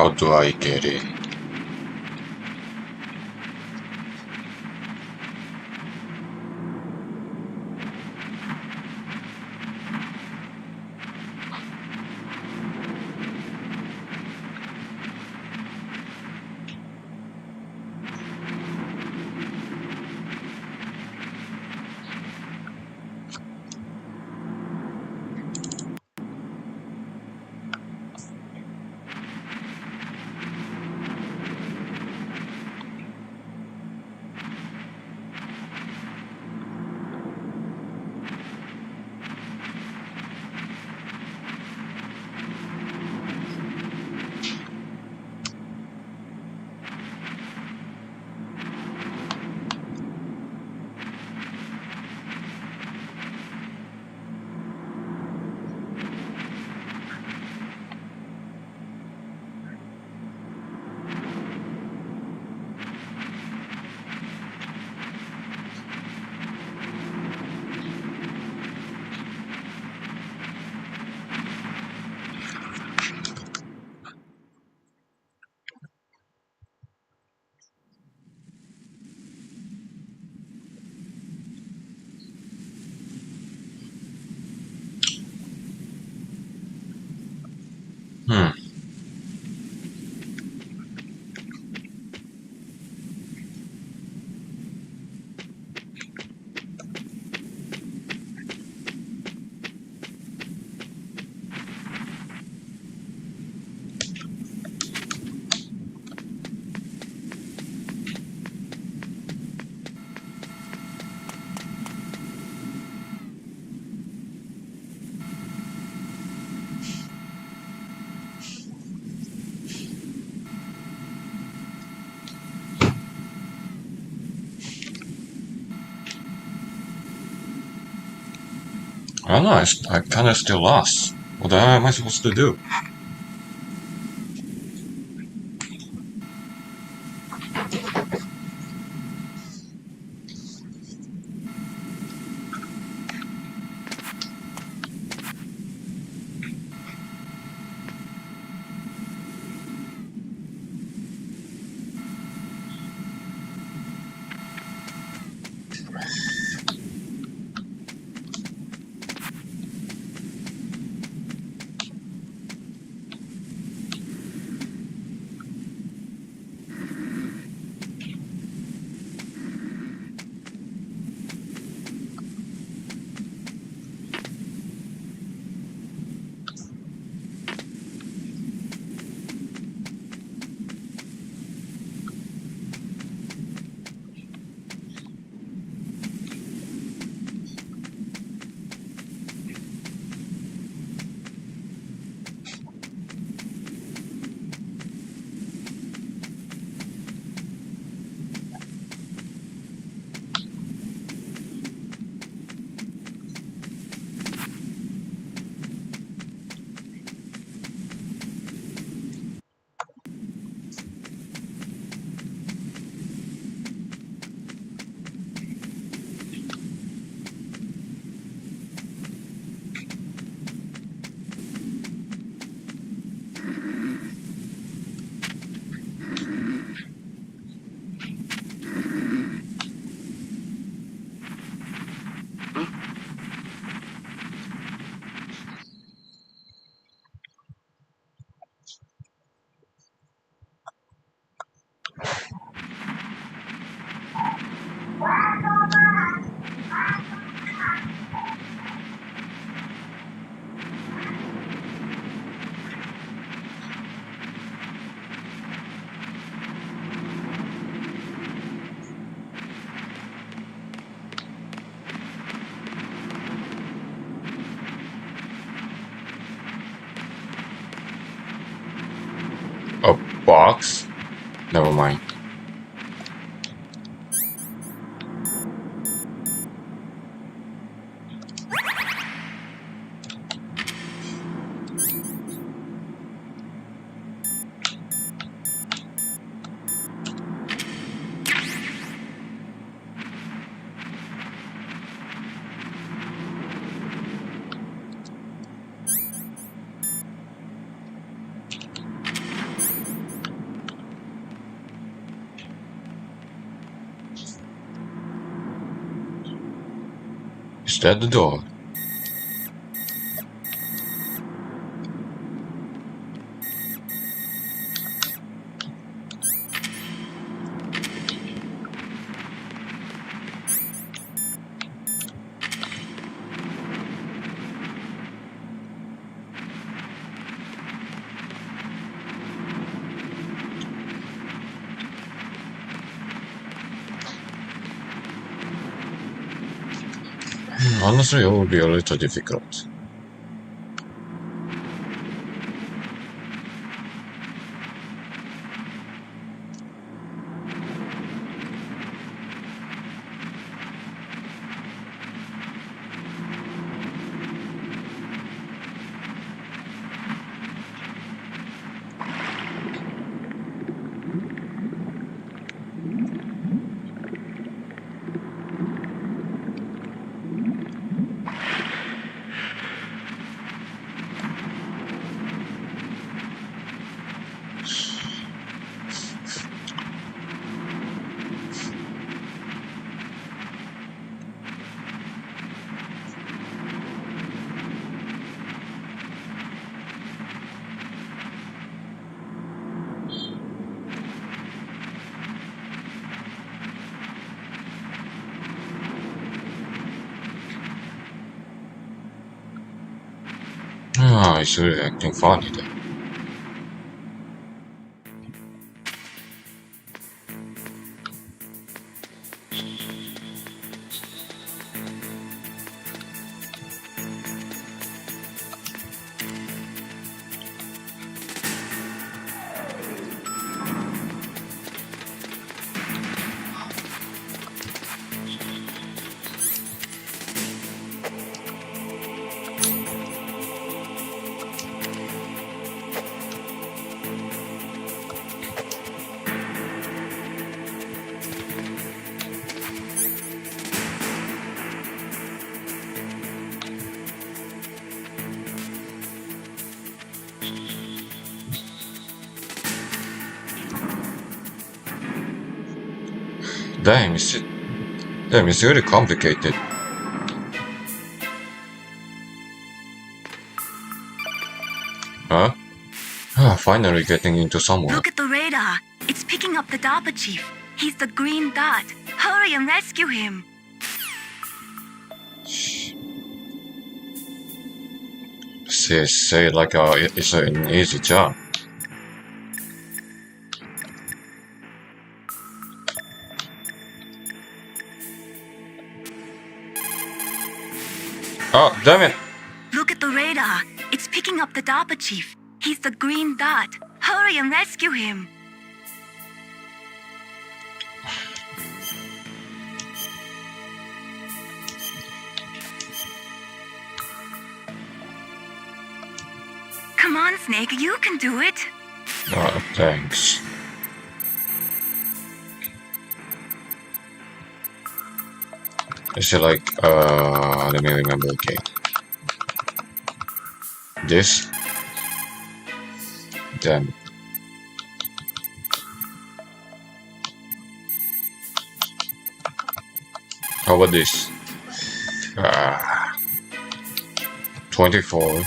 How do I get it? Hmm. I don't know, I kinda still lost. What the hell am I supposed to do? A box? Never mind. Is that the door? Honestly, it would be a little difficult. He's really acting funny then. Damn, it's really complicated. Huh? Finally getting into somewhere. Look at the radar. It's picking up the DARPA chief. He's the green dot. Hurry and rescue him. Say it like it's an easy job. Oh, damn it! Look at the radar. It's picking up the DARPA chief. He's the green dot. Hurry and rescue him. Come on, Snake, you can do it. Oh, thanks. Is it like, let me remember, okay. This? Then. How about this? 24.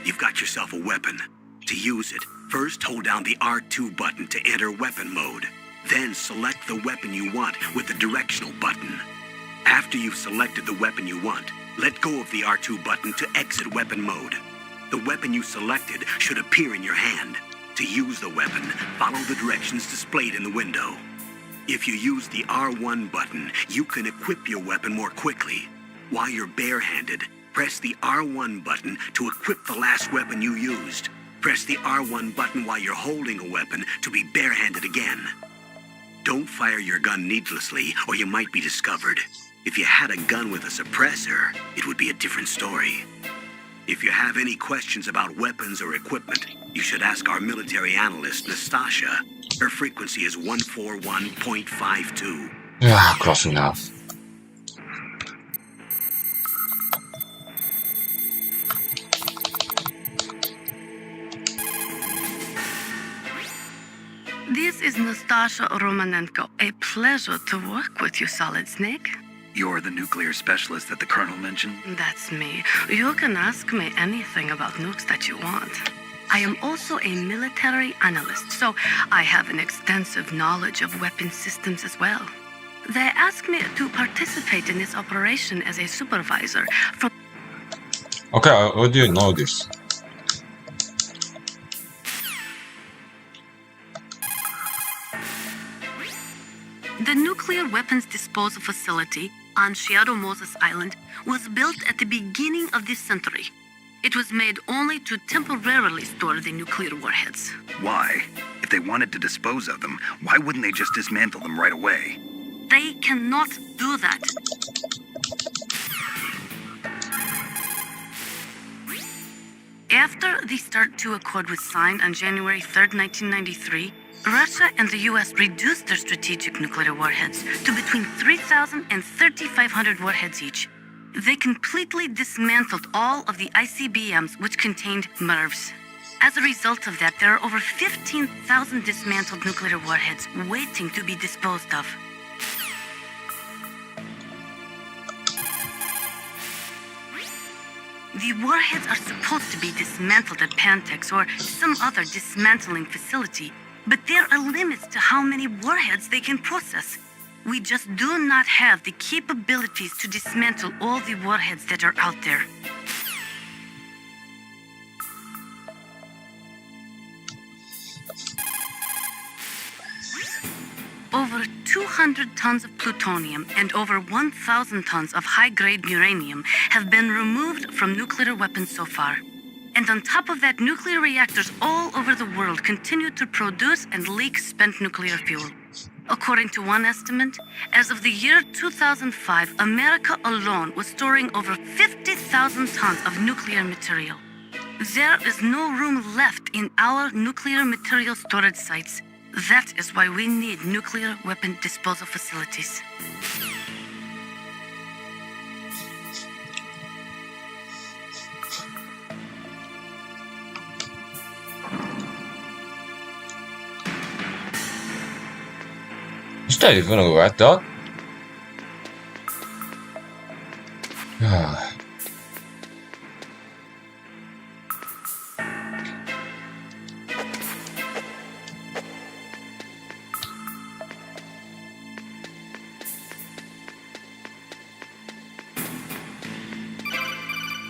You've got yourself a weapon. To use it, first hold down the R2 button to enter weapon mode. Then select the weapon you want with the directional button. After you've selected the weapon you want, let go of the R2 button to exit weapon mode. The weapon you selected should appear in your hand. To use the weapon, follow the directions displayed in the window. If you use the R1 button, you can equip your weapon more quickly. While you're barehanded, press the R1 button to equip the last weapon you used. Press the R1 button while you're holding a weapon to be barehanded again. Don't fire your gun needlessly, or you might be discovered. If you had a gun with a suppressor, it would be a different story. If you have any questions about weapons or equipment, you should ask our military analyst, Nastasha. Her frequency is 141.52. Yeah, close enough. This is Nastasha Romanenko. A pleasure to work with you, Solid Snake. You're the nuclear specialist that the Colonel mentioned? That's me. You can ask me anything about nukes that you want. I am also a military analyst, so I have an extensive knowledge of weapon systems as well. They asked me to participate in this operation as a supervisor from... Okay, how do you know this? The nuclear weapons disposal facility on Shadow Moses Island was built at the beginning of this century. It was made only to temporarily store the nuclear warheads. Why? If they wanted to dispose of them, why wouldn't they just dismantle them right away? They cannot do that. After the START II Accord was signed on January 3rd, 1993, Russia and the US reduced their strategic nuclear warheads to between 3,000 and 3,500 warheads each. They completely dismantled all of the ICBMs which contained MIRVs. As a result of that, there are over 15,000 dismantled nuclear warheads waiting to be disposed of. The warheads are supposed to be dismantled at Pantex or some other dismantling facility, but there are limits to how many warheads they can process. We just do not have the capabilities to dismantle all the warheads that are out there. Over 200 tons of plutonium and over 1,000 tons of high-grade uranium have been removed from nuclear weapons so far. And on top of that, nuclear reactors all over the world continue to produce and leak spent nuclear fuel. According to one estimate, as of the year 2005, America alone was storing over 50,000 tons of nuclear material. There is no room left in our nuclear material storage sites. That is why we need nuclear weapon disposal facilities. Is that even a red dot?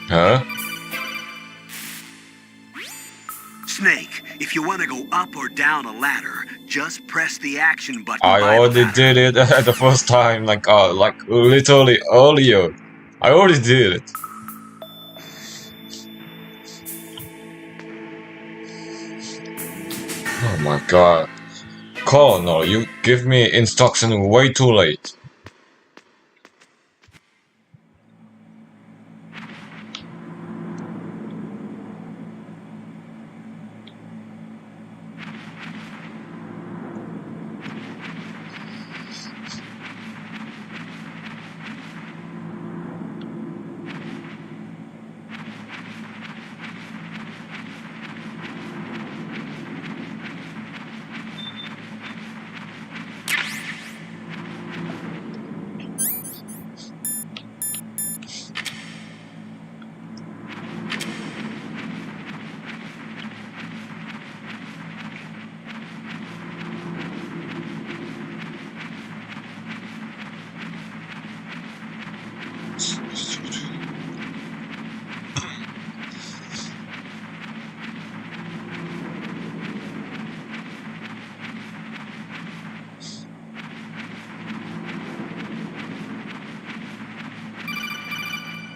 Huh? Snake, if you want to go up or down a ladder, just press the action button. I by the already ladder. did it the first time, like literally earlier. I already did it. Oh my god. Colonel, you give me instruction way too late.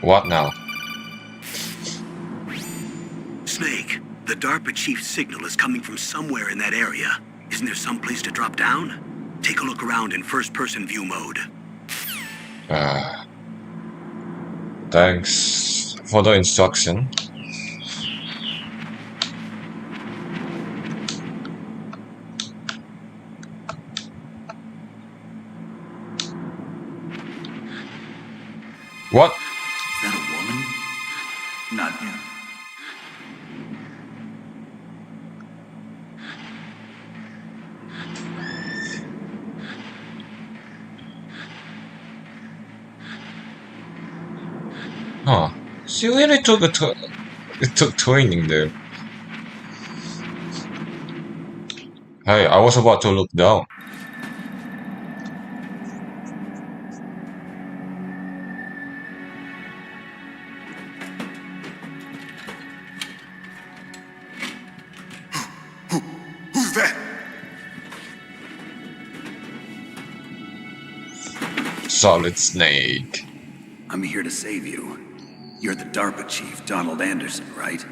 What now? Snake, the DARPA chief's signal is coming from somewhere in that area. Isn't there some place to drop down? Take a look around in first-person view mode. Thanks for the instruction. What? Is that a woman? Not him. Huh. She really took training there. Hey, I was about to look down. Who's that? Solid Snake. I'm here to save you. You're the DARPA chief, Donald Anderson, right?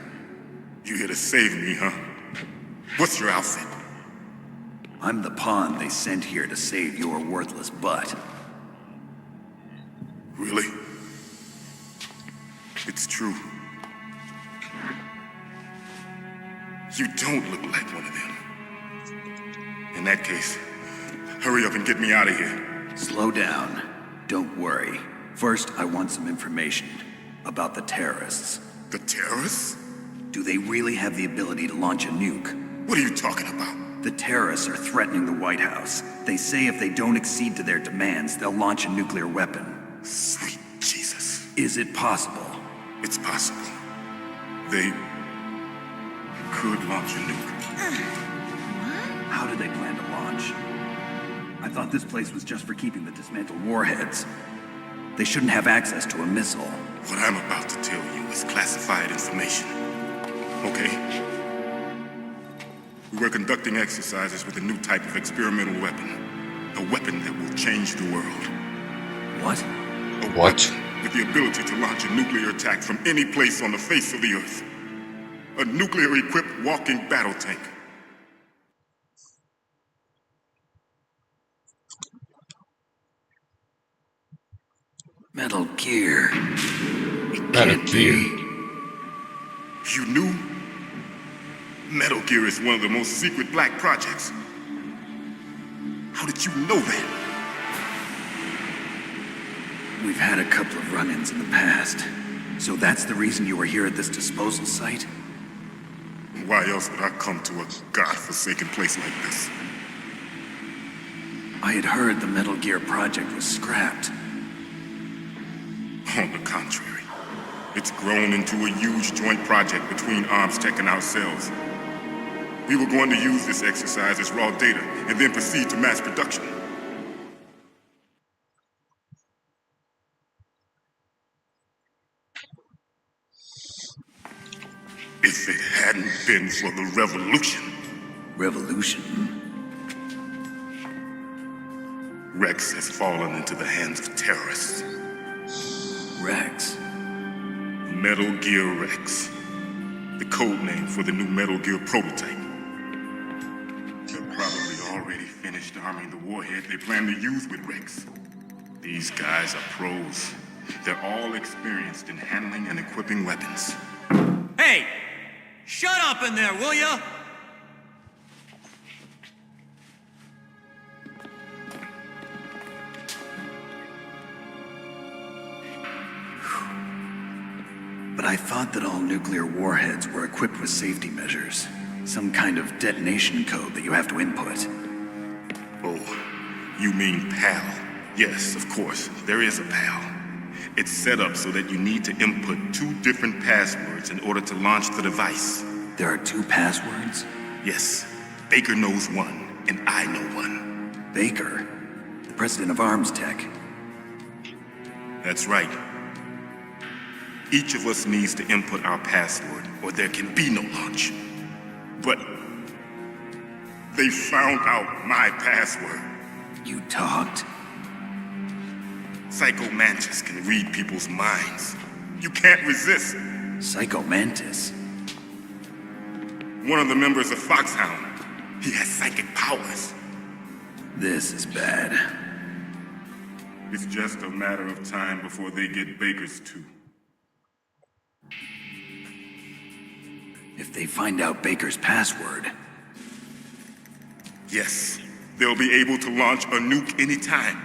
You here to save me, huh? What's your outfit? I'm the pawn they sent here to save your worthless butt. Really? It's true. You don't look like one of them. In that case, hurry up and get me out of here. Slow down. Don't worry. First, I want some information about the terrorists. The terrorists? Do they really have the ability to launch a nuke? What are you talking about? The terrorists are threatening the White House. They say if they don't accede to their demands, they'll launch a nuclear weapon. Sweet Jesus. Is it possible? It's possible. They could launch a nuke. How do they plan to launch? I thought this place was just for keeping the dismantled warheads. They shouldn't have access to a missile. What I'm about to tell you is classified information. Okay? We were conducting exercises with a new type of experimental weapon. A weapon that will change the world. What? A What? weapon with the ability to launch a nuclear attack from any place on the face of the Earth. A nuclear-equipped walking battle tank. Metal Gear. Metal Gear. You knew? Metal Gear is one of the most secret black projects. How did you know that? We've had a couple of run-ins in the past. So that's the reason you were here at this disposal site? Why else would I come to a godforsaken place like this? I had heard the Metal Gear project was scrapped. On the contrary, it's grown into a huge joint project between ArmsTech and ourselves. We were going to use this exercise as raw data and then proceed to mass production. If it hadn't been for the revolution, Revolution? Rex has fallen into the hands of terrorists. Rex? Metal Gear Rex. The code name for the new Metal Gear prototype. They're probably already finished arming the warhead they plan to use with Rex. These guys are pros. They're all experienced in handling and equipping weapons. Hey! Shut up in there, will ya? But I thought that all nuclear warheads were equipped with safety measures. Some kind of detonation code that you have to input. Oh, you mean PAL? Yes, of course, there is a PAL. It's set up so that you need to input 2 different passwords in order to launch the device. There are 2 passwords? Yes, Baker knows one, and I know one. Baker, the president of ArmsTech. That's right. Each of us needs to input our password, or there can be no launch. But they found out my password. You talked? Psycho Mantis can read people's minds. You can't resist. Psycho Mantis? One of the members of Foxhound. He has psychic powers. This is bad. It's just a matter of time before they get Baker's too. If they find out Baker's password, Yes, they'll be able to launch a nuke anytime.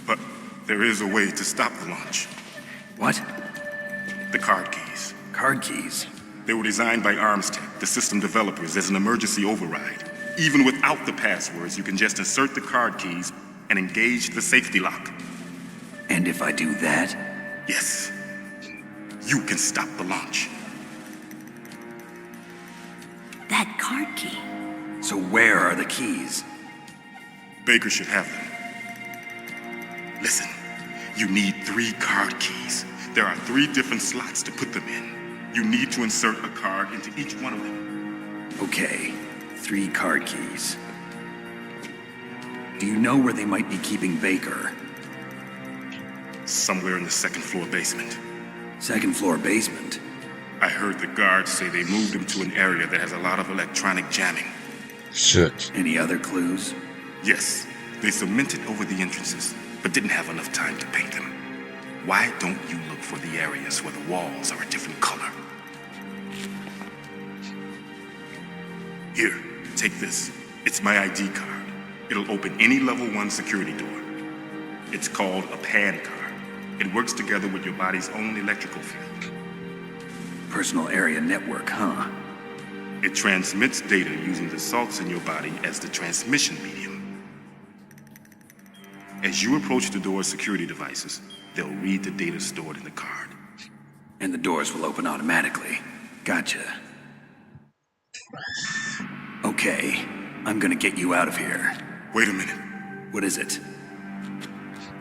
But there is a way to stop the launch. What? The card keys. Card keys? They were designed by Armstech, the system developers, as an emergency override. Even without the passwords, you can just insert the card keys and engage the safety lock. And if I do that? Yes. You can stop the launch. That card key. So where are the keys? Baker should have them. Listen, you need 3 card keys. There are 3 different slots to put them in. You need to insert a card into each one of them. Okay, 3 card keys. Do you know where they might be keeping Baker? Somewhere in the 2nd floor basement. 2nd floor basement? I heard the guards say they moved him to an area that has a lot of electronic jamming. Shit. Any other clues? Yes, they cemented over the entrances, but didn't have enough time to paint them. Why don't you look for the areas where the walls are a different color? Here, take this. It's my ID card. It'll open any level 1 security door. It's called a PAN card. It works together with your body's own electrical field. Personal area network, huh? It transmits data using the salts in your body as the transmission medium. As you approach the door's security devices, they'll read the data stored in the card. And the doors will open automatically. Gotcha. Okay, I'm gonna get you out of here. Wait a minute. What is it?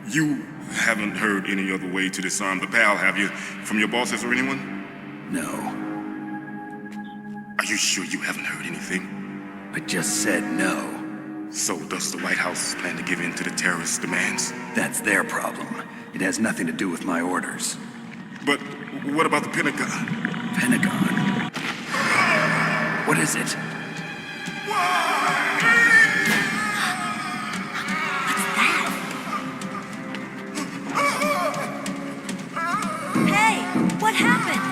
You haven't heard any other way to disarm the PAL, have you? From your bosses or anyone? No, Are you sure you haven't heard anything? I just said no. So does the White House plan to give in to the terrorists' demands? That's their problem. It has nothing to do with my orders. But what about the Pentagon? Pentagon? What is it? Hey, what happened?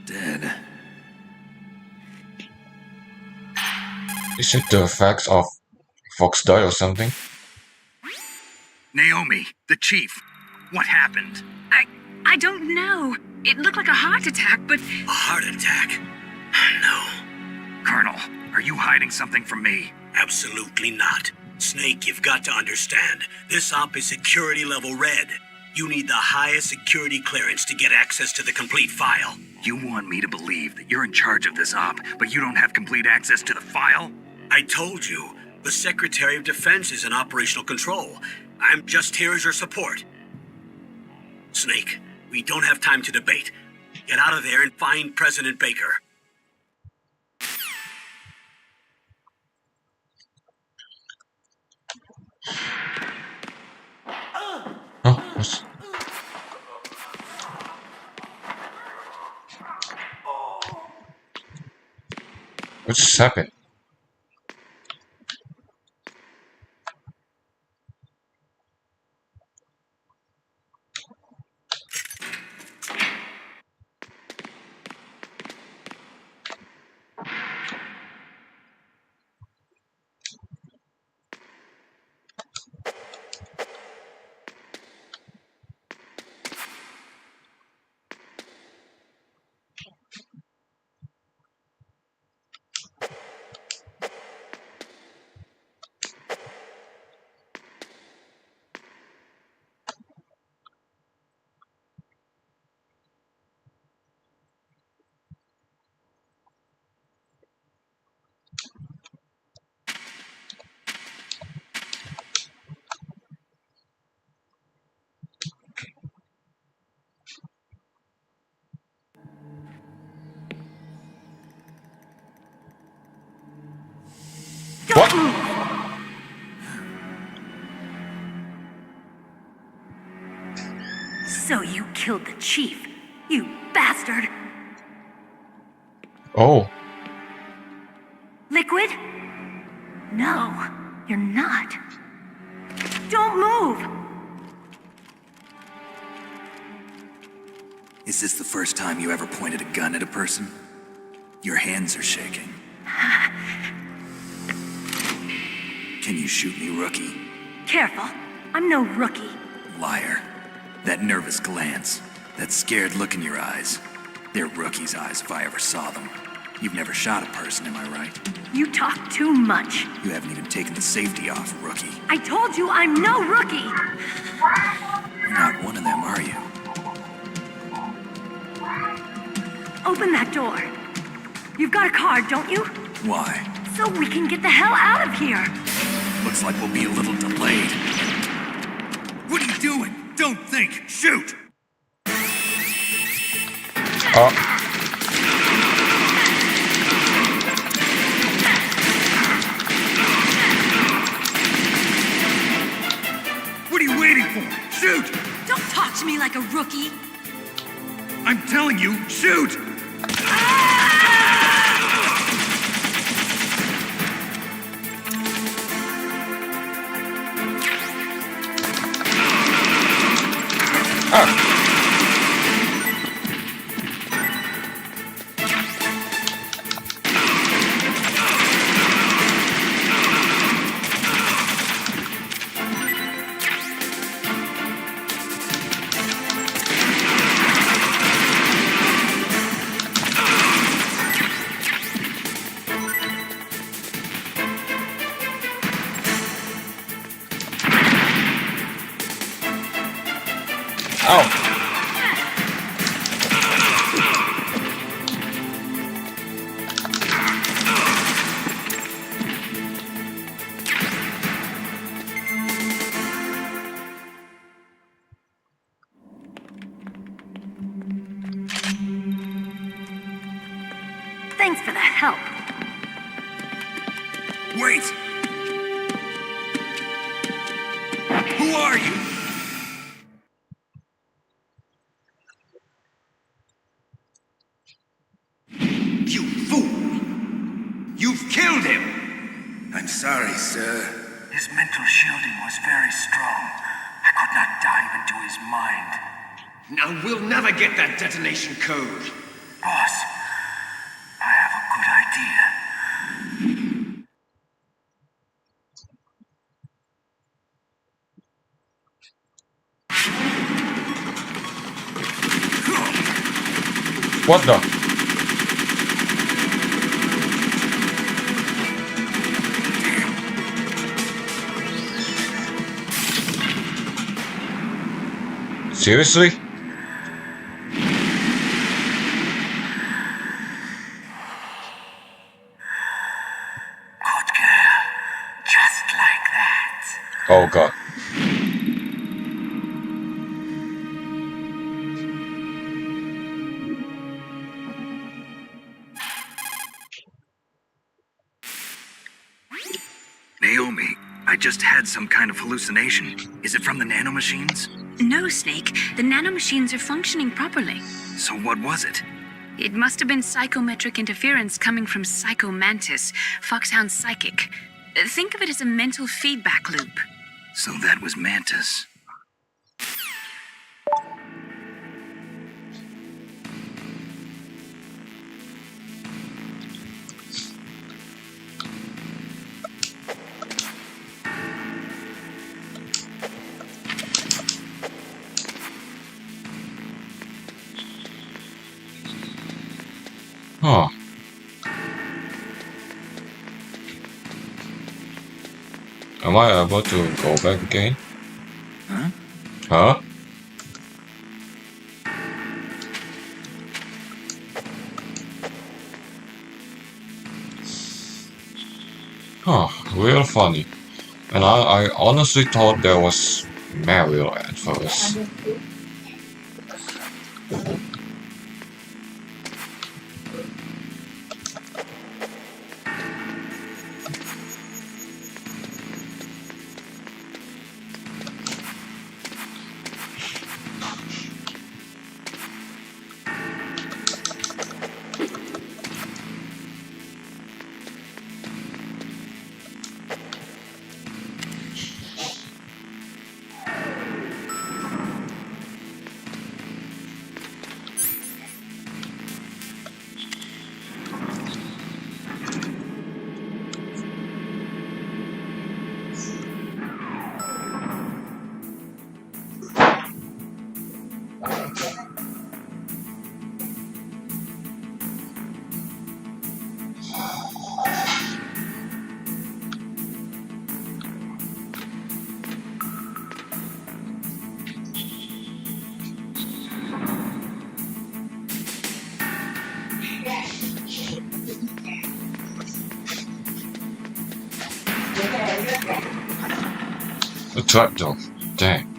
Dead. Is it the effects of Fox die or something? Naomi, the chief. What happened? I don't know. It looked like a heart attack, but A heart attack? No, Colonel, are you hiding something from me? absolutely not. Snake, you've got to understand. This op is security level red. You need the highest security clearance to get access to the complete file. You want me to believe that you're in charge of this op, but you don't have complete access to the file? I told you, the Secretary of Defense is in operational control. I'm just here as your support. Snake, we don't have time to debate. Get out of there and find President Baker. Oh, what's... What just happened? What? So you killed the chief, you bastard! Oh, Liquid? No, you're not. Don't Is this the first time you ever pointed a gun at a person? Your hands are shaking. Can you shoot me, rookie? Careful. I'm no rookie. Liar. That nervous glance, that scared look in your eyes. They're rookie's eyes if I ever saw them. You've never shot a person, am I right? You talk too much. You haven't even taken the safety off, rookie. I told you I'm no rookie. You're not one of them, are you? Open that door. You've got a card, don't you? Why? So we can get the hell out of here. Looks like we'll be a little delayed. What are you doing? Don't think. Shoot! What are you waiting for? Shoot! Don't talk to me like a rookie. I'm telling you, shoot! Thanks for the help. Wait! Who are you? You fool! You've killed him! I'm sorry, sir. His mental shielding was very strong. I could not dive into his mind. Now we'll never get that detonation code. Boss, I have a good idea. What the? Seriously? Good girl. Just like that. Oh god. Naomi, I just had some kind of hallucination. Is it from the nanomachines? No, Snake. The nanomachines are functioning properly. So what was it? It must have been psychometric interference coming from Psycho Mantis, Foxhound's psychic. Think of it as a mental feedback loop. So that was Mantis. Huh. Am I able to go back again? Huh? Huh? Huh, real funny. And I honestly thought there was Mario at first. A trapdoor. Dang.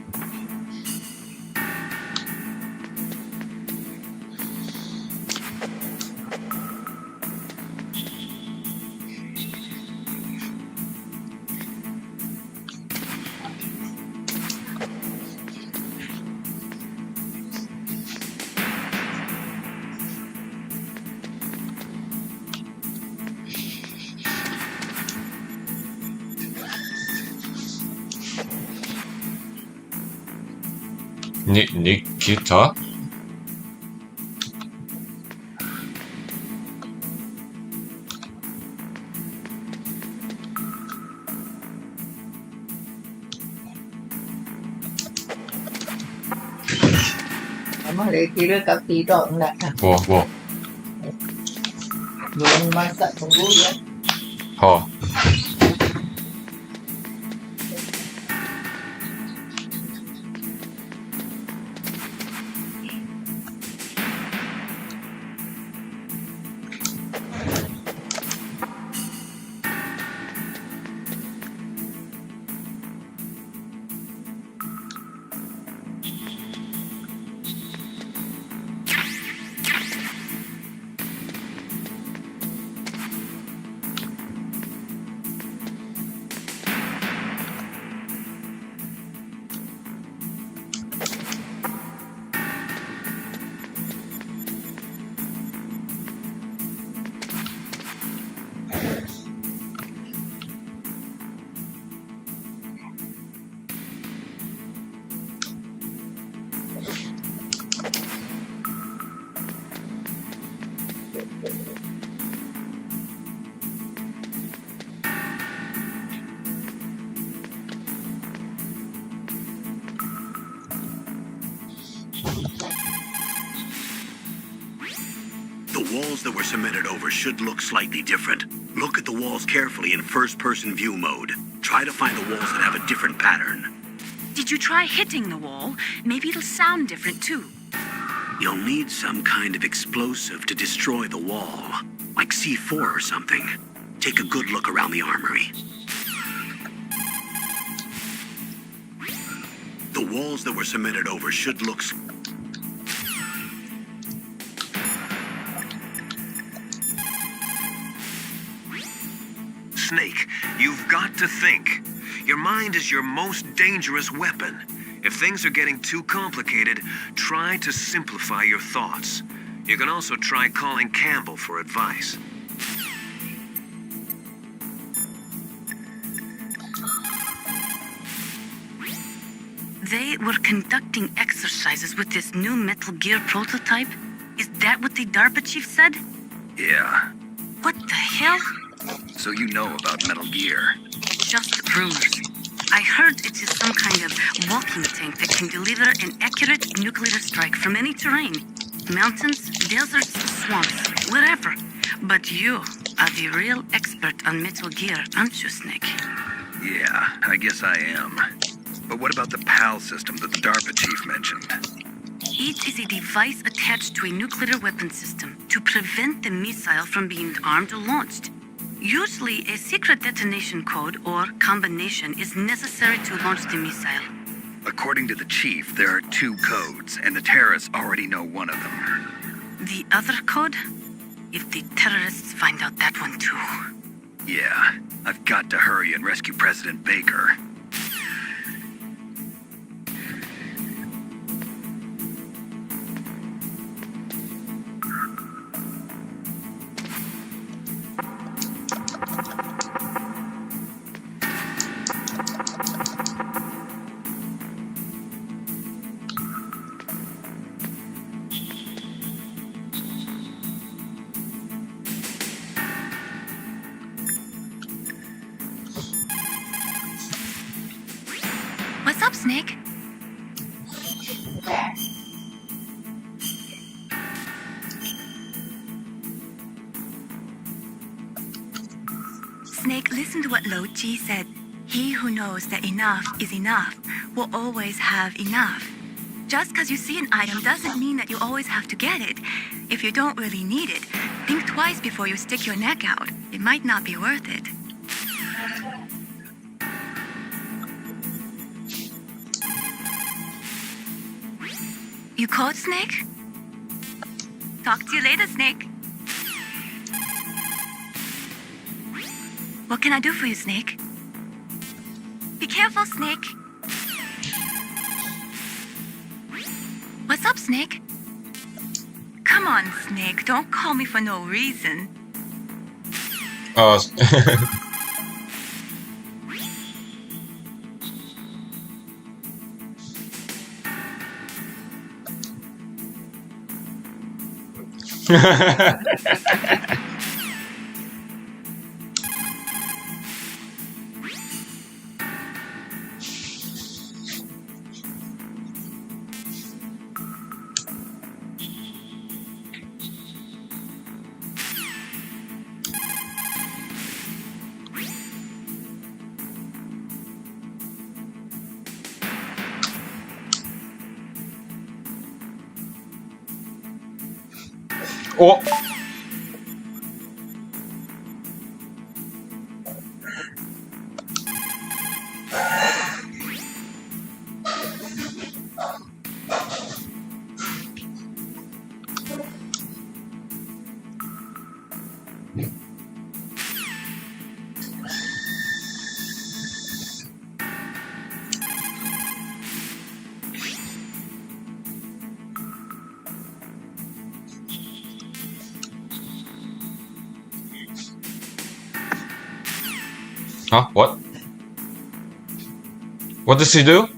Nikita? Emang dia kira kaki dog nak Wah. belum masak tunggu ya. Oh. The walls that were cemented over should look slightly different. Look at the walls carefully in first-person view mode. Try to find the walls that have a different pattern. Did you try hitting the wall? Maybe it'll sound different too. You'll need some kind of explosive to destroy the wall, like C4 or something. Take a good look around the armory. The walls that were cemented over should look... Snake, you've got to think. Your mind is your most dangerous weapon. If things are getting too complicated, try to simplify your thoughts. You can also try calling Campbell for advice. They were conducting exercises with this new Metal Gear prototype? Is that what the DARPA chief said? Yeah. What the hell? So you know about Metal Gear. Just rumors. I heard it is some kind of walking tank that can deliver an accurate nuclear strike from any terrain. Mountains, deserts, swamps, wherever. But you are the real expert on Metal Gear, aren't you, Snake? Yeah, I guess I am. But what about the PAL system that the DARPA chief mentioned? It is a device attached to a nuclear weapon system to prevent the missile from being armed or launched. Usually, a secret detonation code or combination is necessary to launch the missile. According to the chief, there are 2 codes, and the terrorists already know one of them. The other code? If the terrorists find out that one too. Yeah, I've got to hurry and rescue President Baker. What's up, Snake? Snake, listen to what Lo Chi said. He who knows that enough is enough will always have enough. Just because you see an item doesn't mean that you always have to get it. If you don't really need it, think twice before you stick your neck out. It might not be worth it. You called, Snake? Talk to you later, Snake. What can I do for you, Snake? Be careful, Snake. What's up, Snake? Come on, Snake. Don't call me for no reason. Oh. Huh? What? What does he do?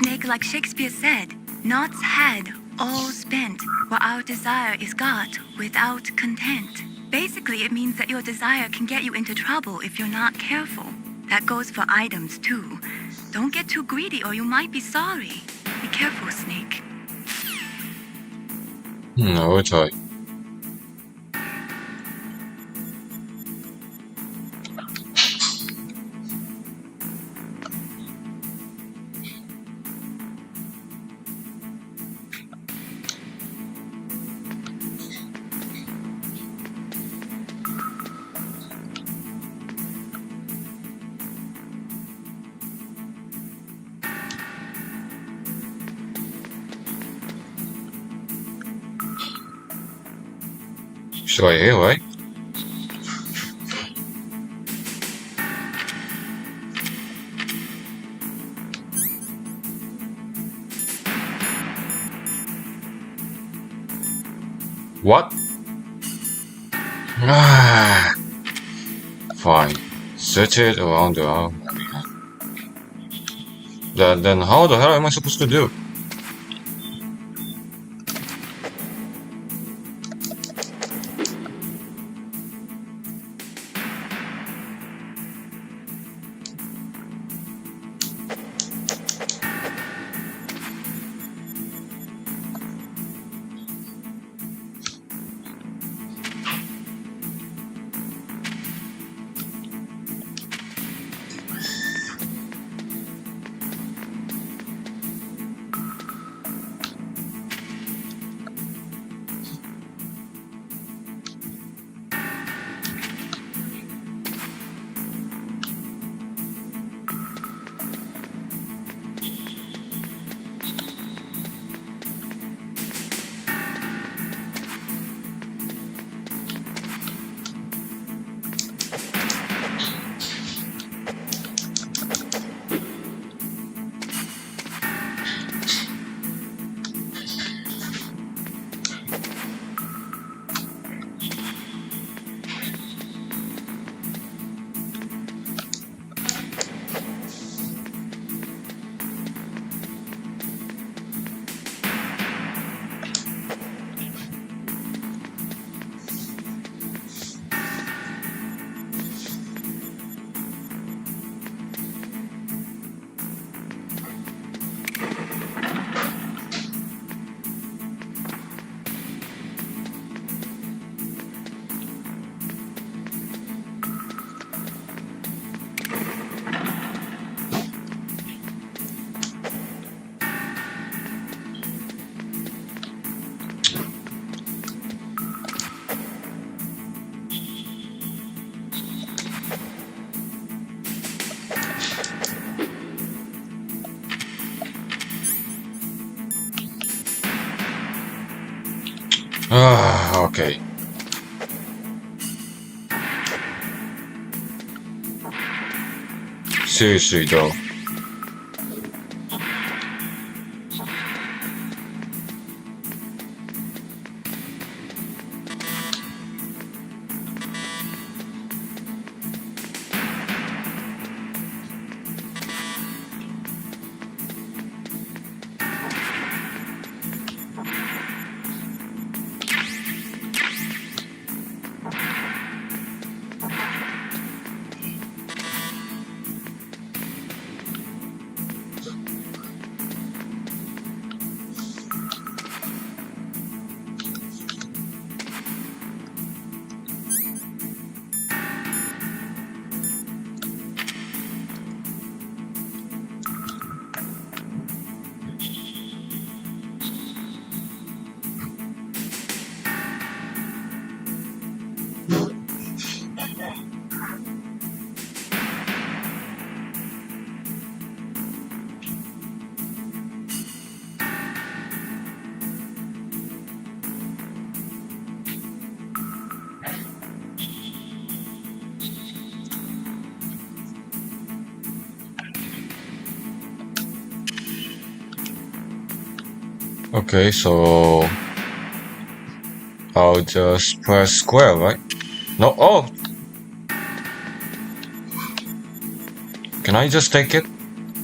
Snake, like Shakespeare said, knots had, all spent, while our desire is got without content. Basically, it means that your desire can get you into trouble if you're not careful. That goes for items, too. Don't get too greedy or you might be sorry. Be careful, Snake. I will try. So I hear, right? What? Ah, fine. Search it around the arm. Then how the hell am I supposed to do? Okay. Seriously though. Okay, so I'll just press square, right? No, oh! Can I just take it?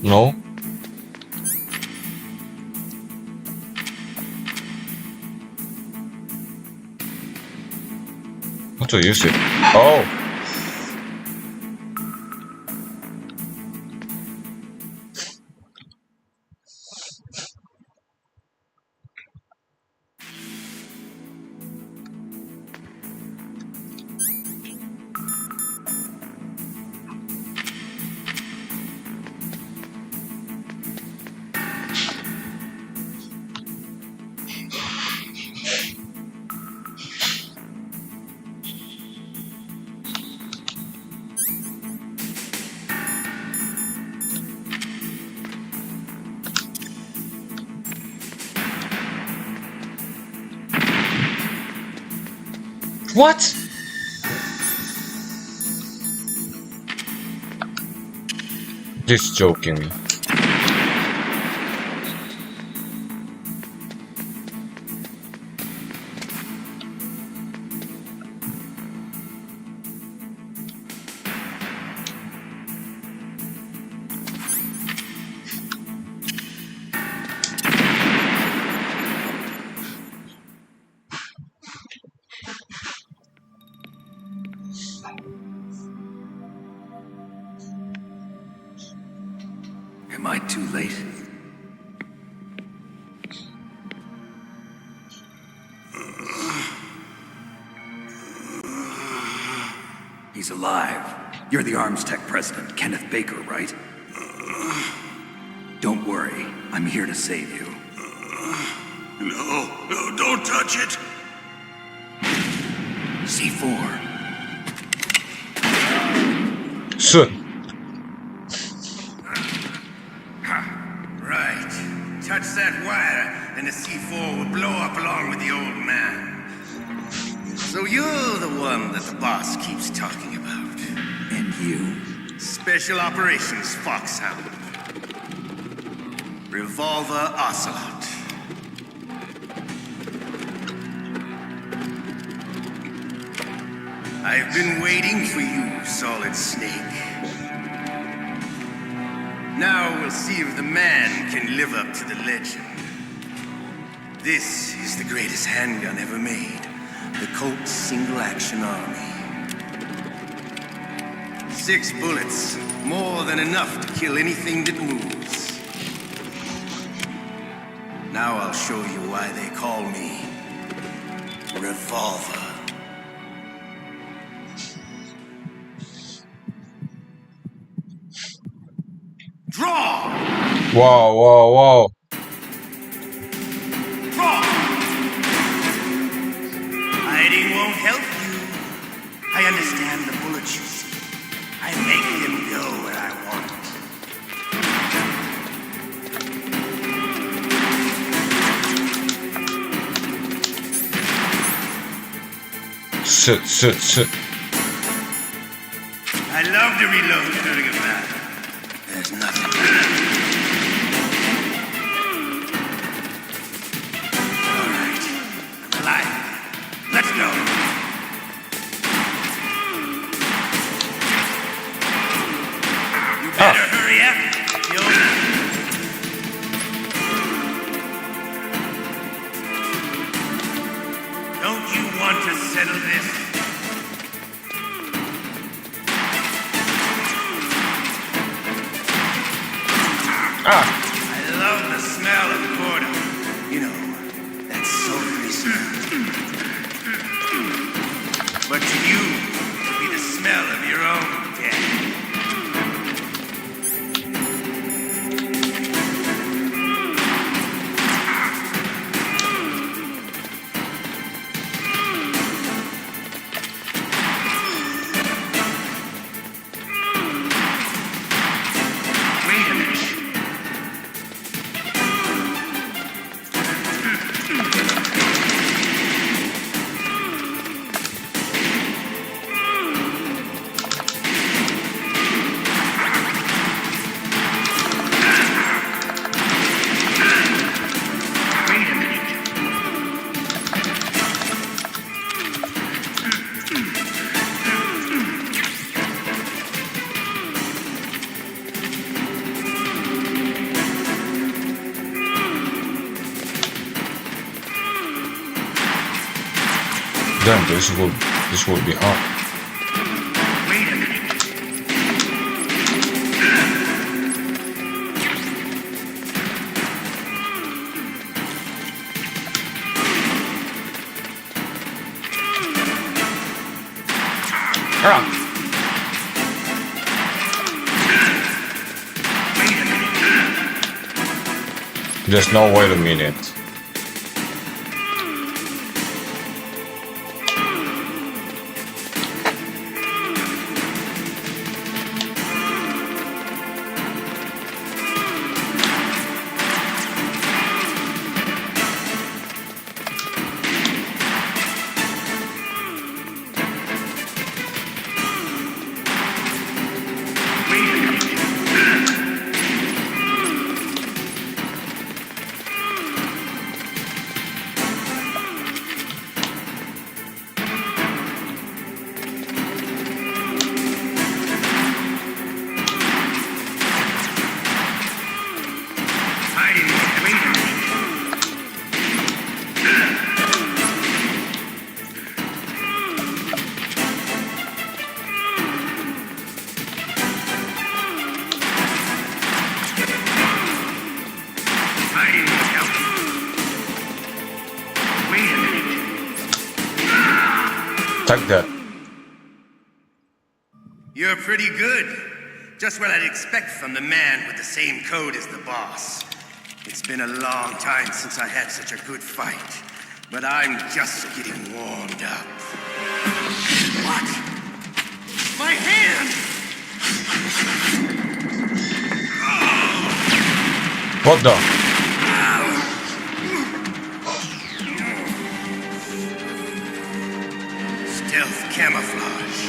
No? How to use it? Oh! What? Just joking. Am I too late? He's alive. You're the Arms Tech president, Kenneth Baker, right? Don't worry. I'm here to save you. No, don't touch it! C4. Soon. Right. Touch that wire, and the C4 will blow up along with the old man. So you're the one that the boss keeps talking about. And you? Special Operations Foxhound. Revolver Ocelot. I've been waiting for you, Solid Snake. Now we'll see if the man can live up to the legend. This is the greatest handgun ever made. The Colt Single Action Army. 6 bullets, more than enough to kill anything that moves. Now I'll show you why they call me Revolver. Draw! Wow, wow, wow. Draw! Hiding won't help you. I understand the bullets you see. I make them go where I want. Sit. I love to reload during a battle. There's nothing better. All right, I'm alive. Let's go. You better hurry up. Don't you want to settle this? I love the smell of Gordo. You know, that sultry smell. But to you, it'll be the smell of your own death. Damn, this would be hard. Wait a minute. There's no way to mean it. Take that. You're pretty good. Just what I'd expect from the man with the same code as the boss. It's been a long time since I had such a good fight, but I'm just getting warmed up. What? My hand! What the? Stealth camouflage.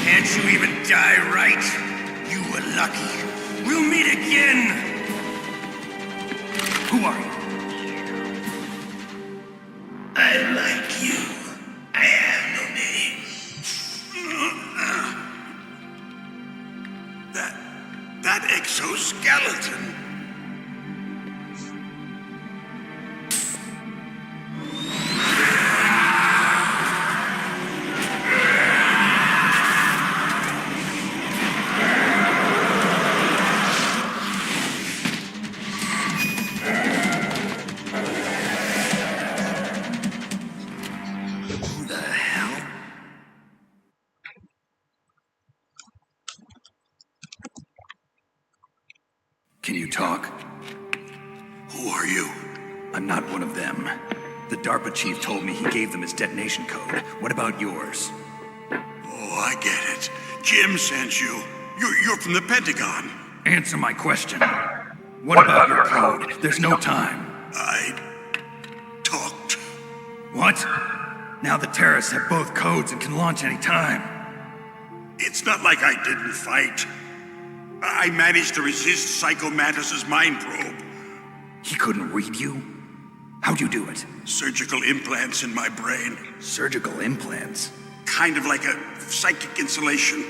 Can't you even die right? You were lucky. We'll meet again! Who are you? I like you. I have no name. That exoskeleton. Can you talk? Who are you? I'm not one of them. The DARPA chief told me he gave them his detonation code. What about yours? Oh, I get it. Jim sent you. You're from the Pentagon. Answer my question. What about your code? There's no time. I talked. What? Now the terrorists have both codes and can launch any time. It's not like I didn't fight. I managed to resist Psycho Mantis's mind probe. He couldn't read you? How'd you do it? Surgical implants in my brain. Surgical implants? Kind of like a psychic insulation.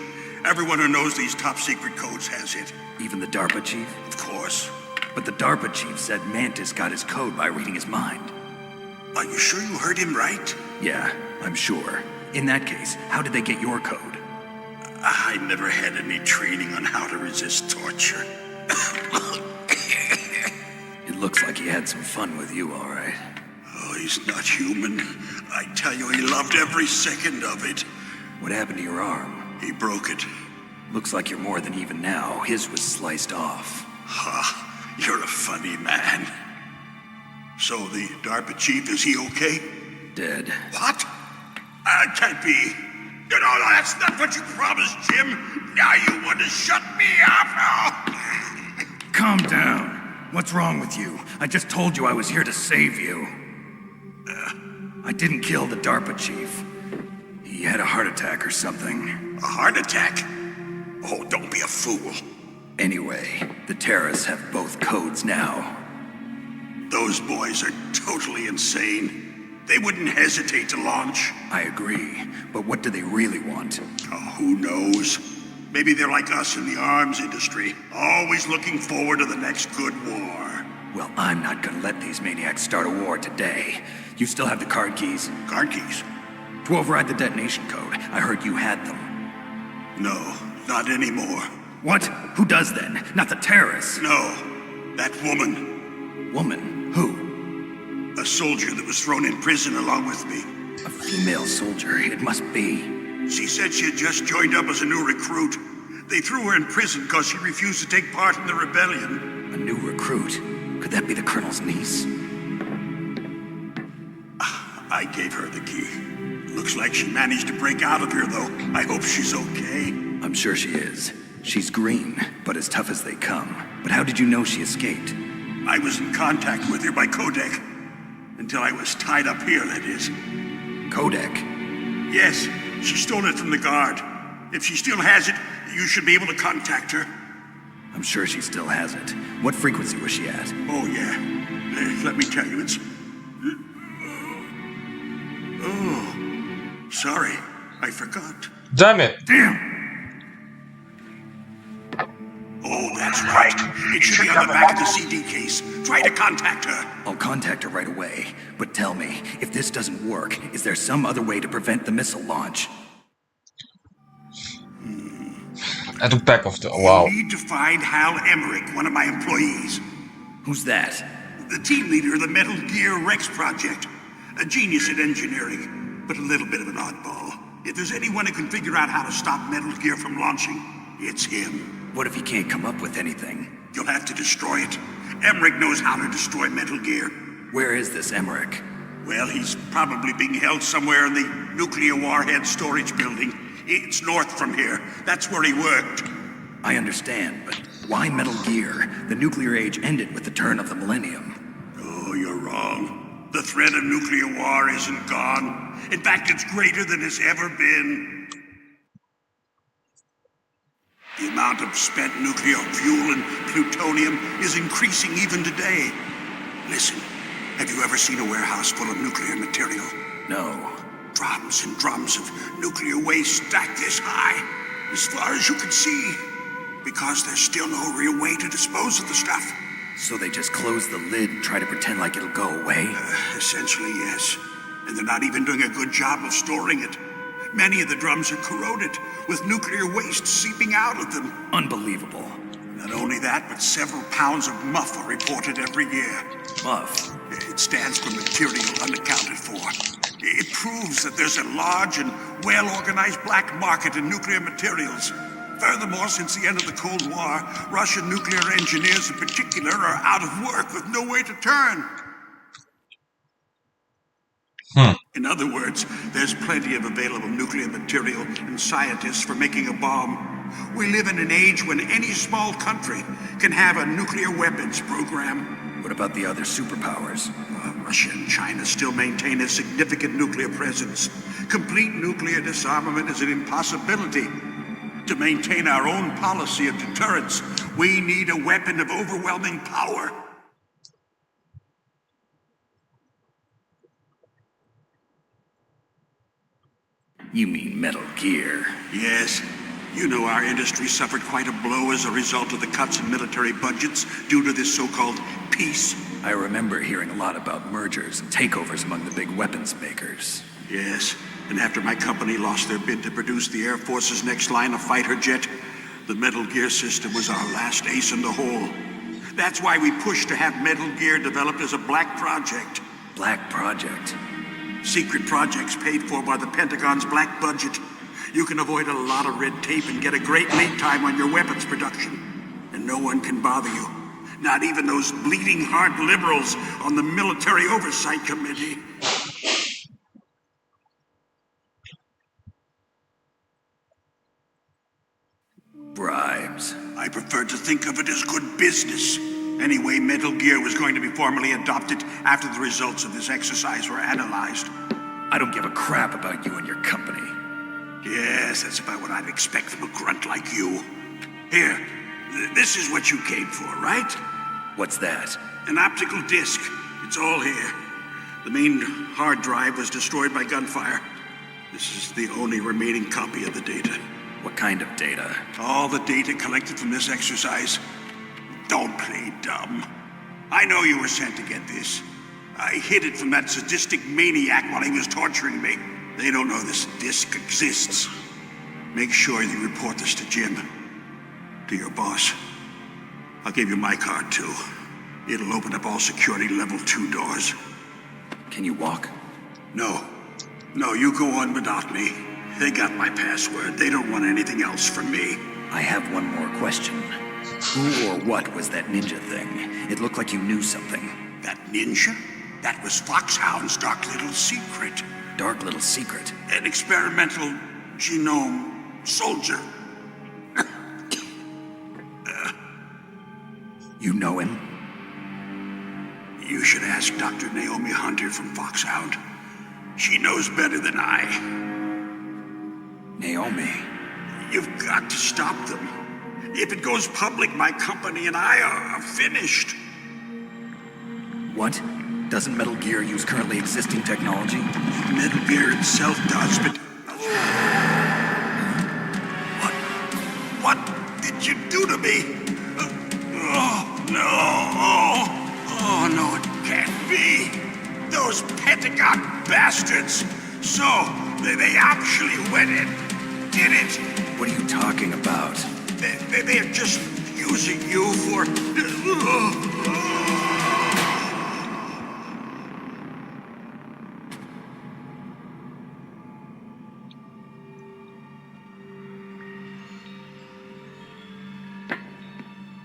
Everyone who knows these top secret codes has it. Even the DARPA chief? Of course. But the DARPA chief said Mantis got his code by reading his mind. Are you sure you heard him right? Yeah, I'm sure. In that case, how did they get your code? I never had any training on how to resist torture. It looks like he had some fun with you, all right. Oh, he's not human. I tell you, he loved every second of it. What happened to your arm? He broke it. Looks like you're more than even now. His was sliced off. Ha, you're a funny man. So the DARPA chief, is he okay? Dead. What? Can't be. You know, that's not what you promised, Jim. Now you want to shut me up? Calm down. What's wrong with you? I just told you I was here to save you. I didn't kill the DARPA chief. He had a heart attack or something. A heart attack? Oh, don't be a fool. Anyway, the terrorists have both codes now. Those boys are totally insane. They wouldn't hesitate to launch. I agree, but what do they really want? Oh, who knows? Maybe they're like us in the arms industry, always looking forward to the next good war. Well, I'm not gonna let these maniacs start a war today. You still have the card keys? Card keys? To override the detonation code. I heard you had them. No, not anymore. What? Who does then? Not the terrorists? No, that woman. Woman? Who? A soldier that was thrown in prison along with me. A female soldier, it must be. She said she had just joined up as a new recruit. They threw her in prison because she refused to take part in the rebellion. A new recruit? Could that be the Colonel's niece? I gave her the key. Looks like she managed to break out of here, though. I hope she's okay. I'm sure she is. She's green, but as tough as they come. But how did you know she escaped? I was in contact with her by codec. Until I was tied up here, that is. Codec? Yes, she stole it from the guard. If she still has it, you should be able to contact her. I'm sure she still has it. What frequency was she at? Oh, yeah. Let me tell you, it's... Oh, sorry. I forgot. Damn it. Damn! Oh, that's right. It should be on the back of the CD case. Try to contact her. I'll contact her right away. But tell me, if this doesn't work, is there some other way to prevent the missile launch? At the back of the... Wow. You need to find Hal Emmerich, one of my employees. Who's that? The team leader of the Metal Gear Rex project. A genius at engineering, but a little bit of an oddball. If there's anyone who can figure out how to stop Metal Gear from launching, it's him. What if he can't come up with anything? You'll have to destroy it. Emmerich knows how to destroy Metal Gear. Where is this Emmerich? Well, he's probably being held somewhere in the nuclear warhead storage building. It's north from here. That's where he worked. I understand, but why Metal Gear? The nuclear age ended with the turn of the millennium. Oh, you're wrong. The threat of nuclear war isn't gone. In fact, it's greater than it's ever been. The amount of spent nuclear fuel and plutonium is increasing even today. Listen, have you ever seen a warehouse full of nuclear material? No. Drums and drums of nuclear waste stacked this high, as far as you can see, because there's still no real way to dispose of the stuff. So they just close the lid and try to pretend like it'll go away? Essentially, yes. And they're not even doing a good job of storing it. Many of the drums are corroded, with nuclear waste seeping out of them. Unbelievable. Not only that, but several pounds of MUF are reported every year. MUF? It stands for material unaccounted for. It proves that there's a large and well-organized black market in nuclear materials. Furthermore, since the end of the Cold War, Russian nuclear engineers in particular are out of work with no way to turn. In other words, there's plenty of available nuclear material and scientists for making a bomb. We live in an age when any small country can have a nuclear weapons program. What about the other superpowers? Russia and China still maintain a significant nuclear presence. Complete nuclear disarmament is an impossibility. To maintain our own policy of deterrence, we need a weapon of overwhelming power. You mean Metal Gear? Yes. You know our industry suffered quite a blow as a result of the cuts in military budgets due to this so-called peace. I remember hearing a lot about mergers and takeovers among the big weapons makers. Yes, and after my company lost their bid to produce the Air Force's next line of fighter jet, the Metal Gear system was our last ace in the hole. That's why we pushed to have Metal Gear developed as a black project. Black Project? Secret projects paid for by the Pentagon's black budget. You can avoid a lot of red tape and get a great lead time on your weapons production. And no one can bother you. Not even those bleeding heart liberals on the Military Oversight Committee. Bribes. I prefer to think of it as good business. Anyway, Metal Gear was going to be formally adopted after the results of this exercise were analyzed. I don't give a crap about you and your company. Yes, that's about what I'd expect from a grunt like you. Here, this is what you came for, right? What's that? An optical disc. It's all here. The main hard drive was destroyed by gunfire. This is the only remaining copy of the data. What kind of data? All the data collected from this exercise. Don't play dumb. I know you were sent to get this. I hid it from that sadistic maniac while he was torturing me. They don't know this disc exists. Make sure you report this to Jim. To your boss. I'll give you my card, too. It'll open up all security level 2 doors. Can you walk? No. No, you go on without me. They got my password. They don't want anything else from me. I have one more question. Who or what was that ninja thing? It looked like you knew something. That ninja? That was Foxhound's dark little secret. Dark little secret? An experimental genome soldier. You know him? You should ask Dr. Naomi Hunter from Foxhound. She knows better than I. Naomi? You've got to stop them. If it goes public, my company and I are finished. What? Doesn't Metal Gear use currently existing technology? Metal Gear itself does, but... What did you do to me? Oh, no. Oh, no, it can't be. Those Pentagon bastards. So, they actually went and did it. What are you talking about? They're just using you for...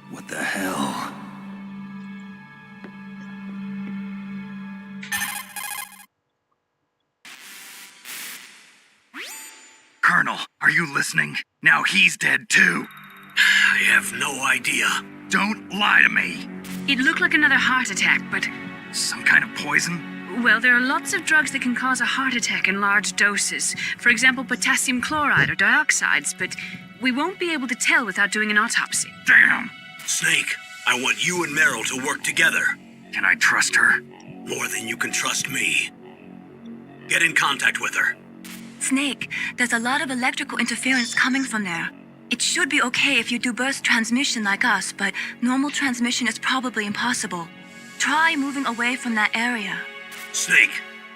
What the hell? Colonel, are you listening? Now he's dead too. I have no idea. Don't lie to me. It looked like another heart attack, but... Some kind of poison? Well, there are lots of drugs that can cause a heart attack in large doses. For example, potassium chloride or dioxides, but we won't be able to tell without doing an autopsy. Damn! Snake, I want you and Meryl to work together. Can I trust her? More than you can trust me. Get in contact with her. Snake, there's a lot of electrical interference coming from there. It should be okay if you do burst transmission like us, but normal transmission is probably impossible. Try moving away from that area. Snake,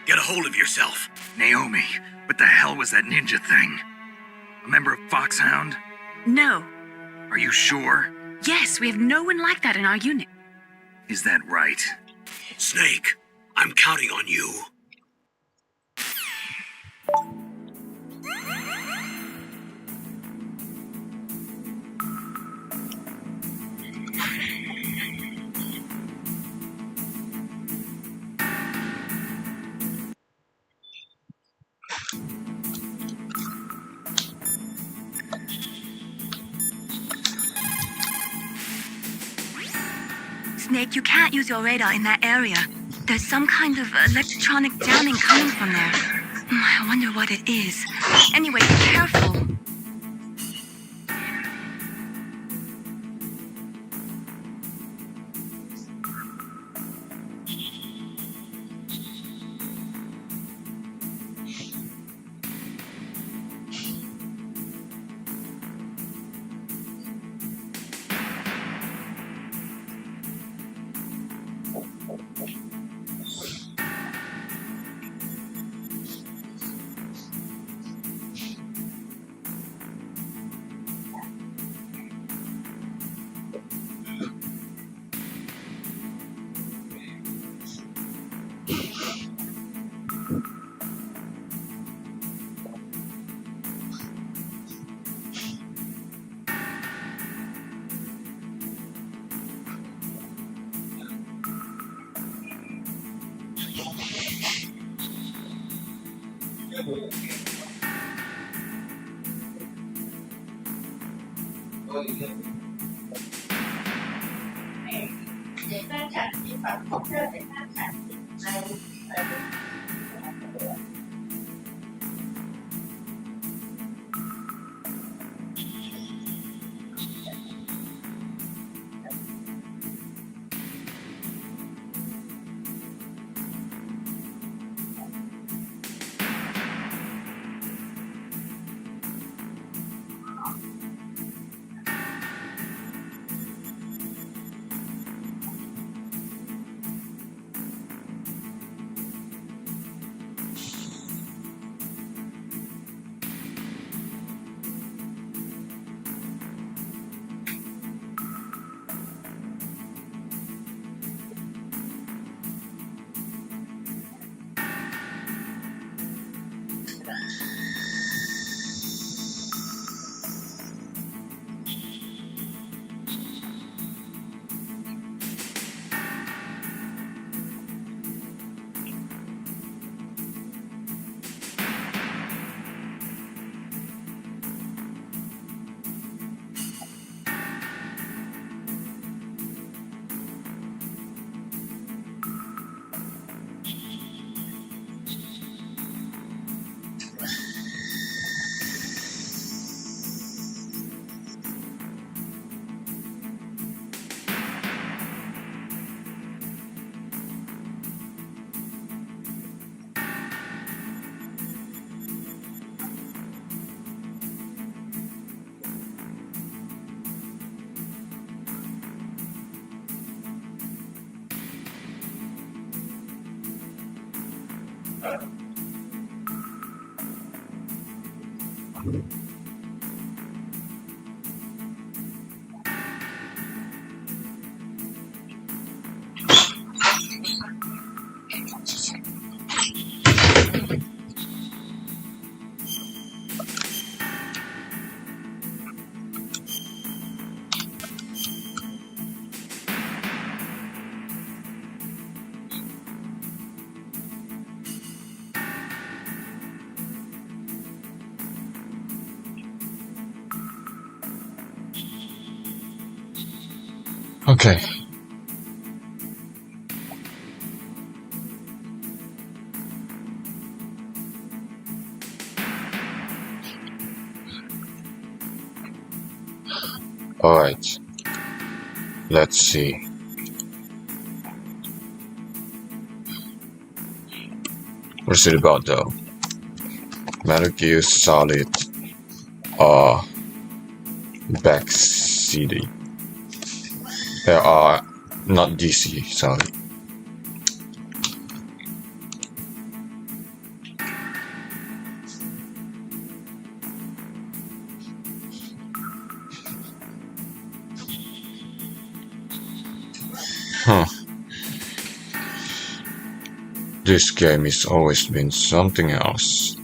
get a hold of yourself. Naomi, what the hell was that ninja thing? A member of Foxhound? No. Are you sure? Yes, we have no one like that in our unit. Is that right? Snake, I'm counting on you. Snake, you can't use your radar in that area. There's some kind of electronic jamming coming from there. I wonder what it is. Anyway, be careful. Okay. Alright. Let's see. What's it about though? Metal Gear Solid Back City. Not DC, sorry. Huh. This game has always been something else.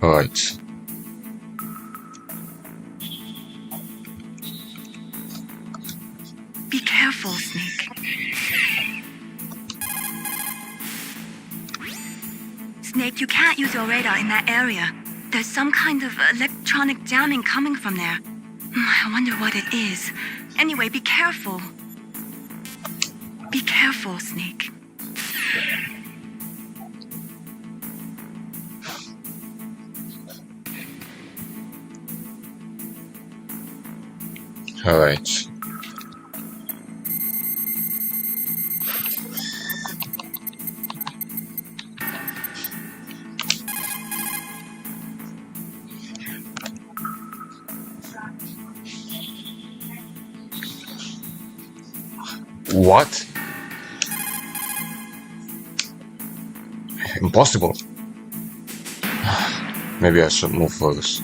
Right. Be careful, Snake. Snake, you can't use your radar in that area. There's some kind of electronic jamming coming from there. I wonder what it is. Anyway, be careful. Be careful, Snake. Alright. What? Impossible. Maybe I should move first.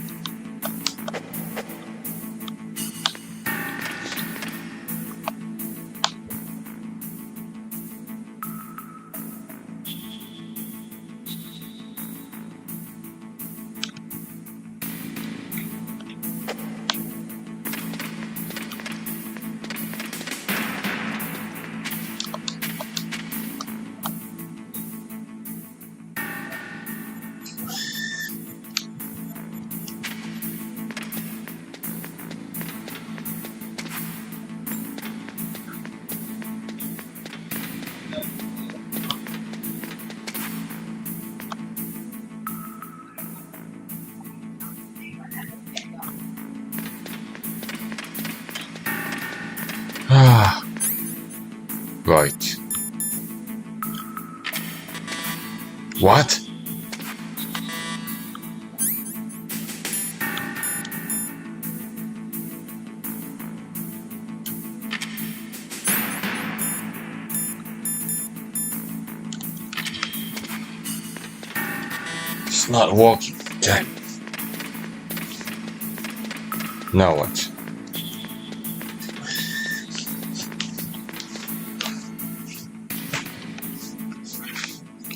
Right. What? It's not working. Damn. Now what?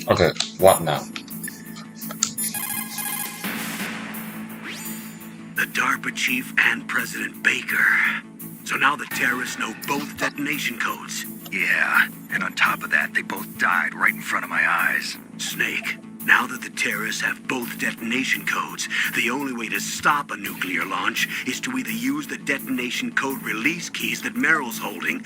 Okay, what now? The DARPA chief and President Baker. So now the terrorists know both detonation codes. Yeah, and on top of that, they both died right in front of my eyes. Snake, now that the terrorists have both detonation codes, the only way to stop a nuclear launch is to either use the detonation code release keys that Meryl's holding,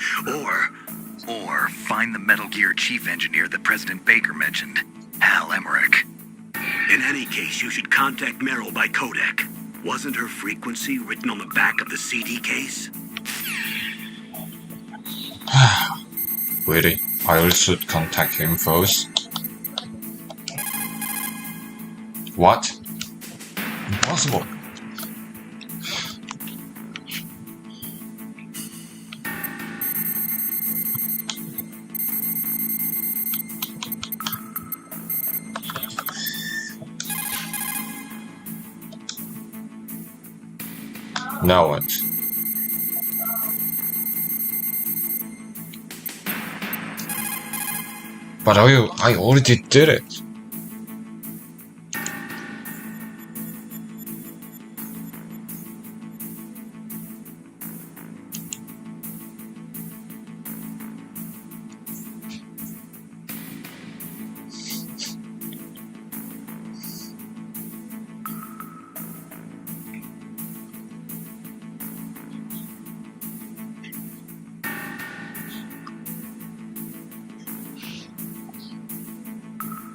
Or find the Metal Gear chief engineer that President Baker mentioned, Hal Emmerich. In any case, you should contact Meryl by codec. Wasn't her frequency written on the back of the CD case? Really? I really should contact him first. What? Impossible. Now what? But I already did it.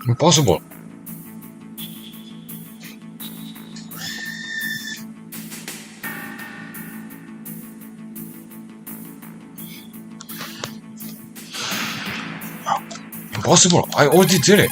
Impossible. Impossible. I already did it.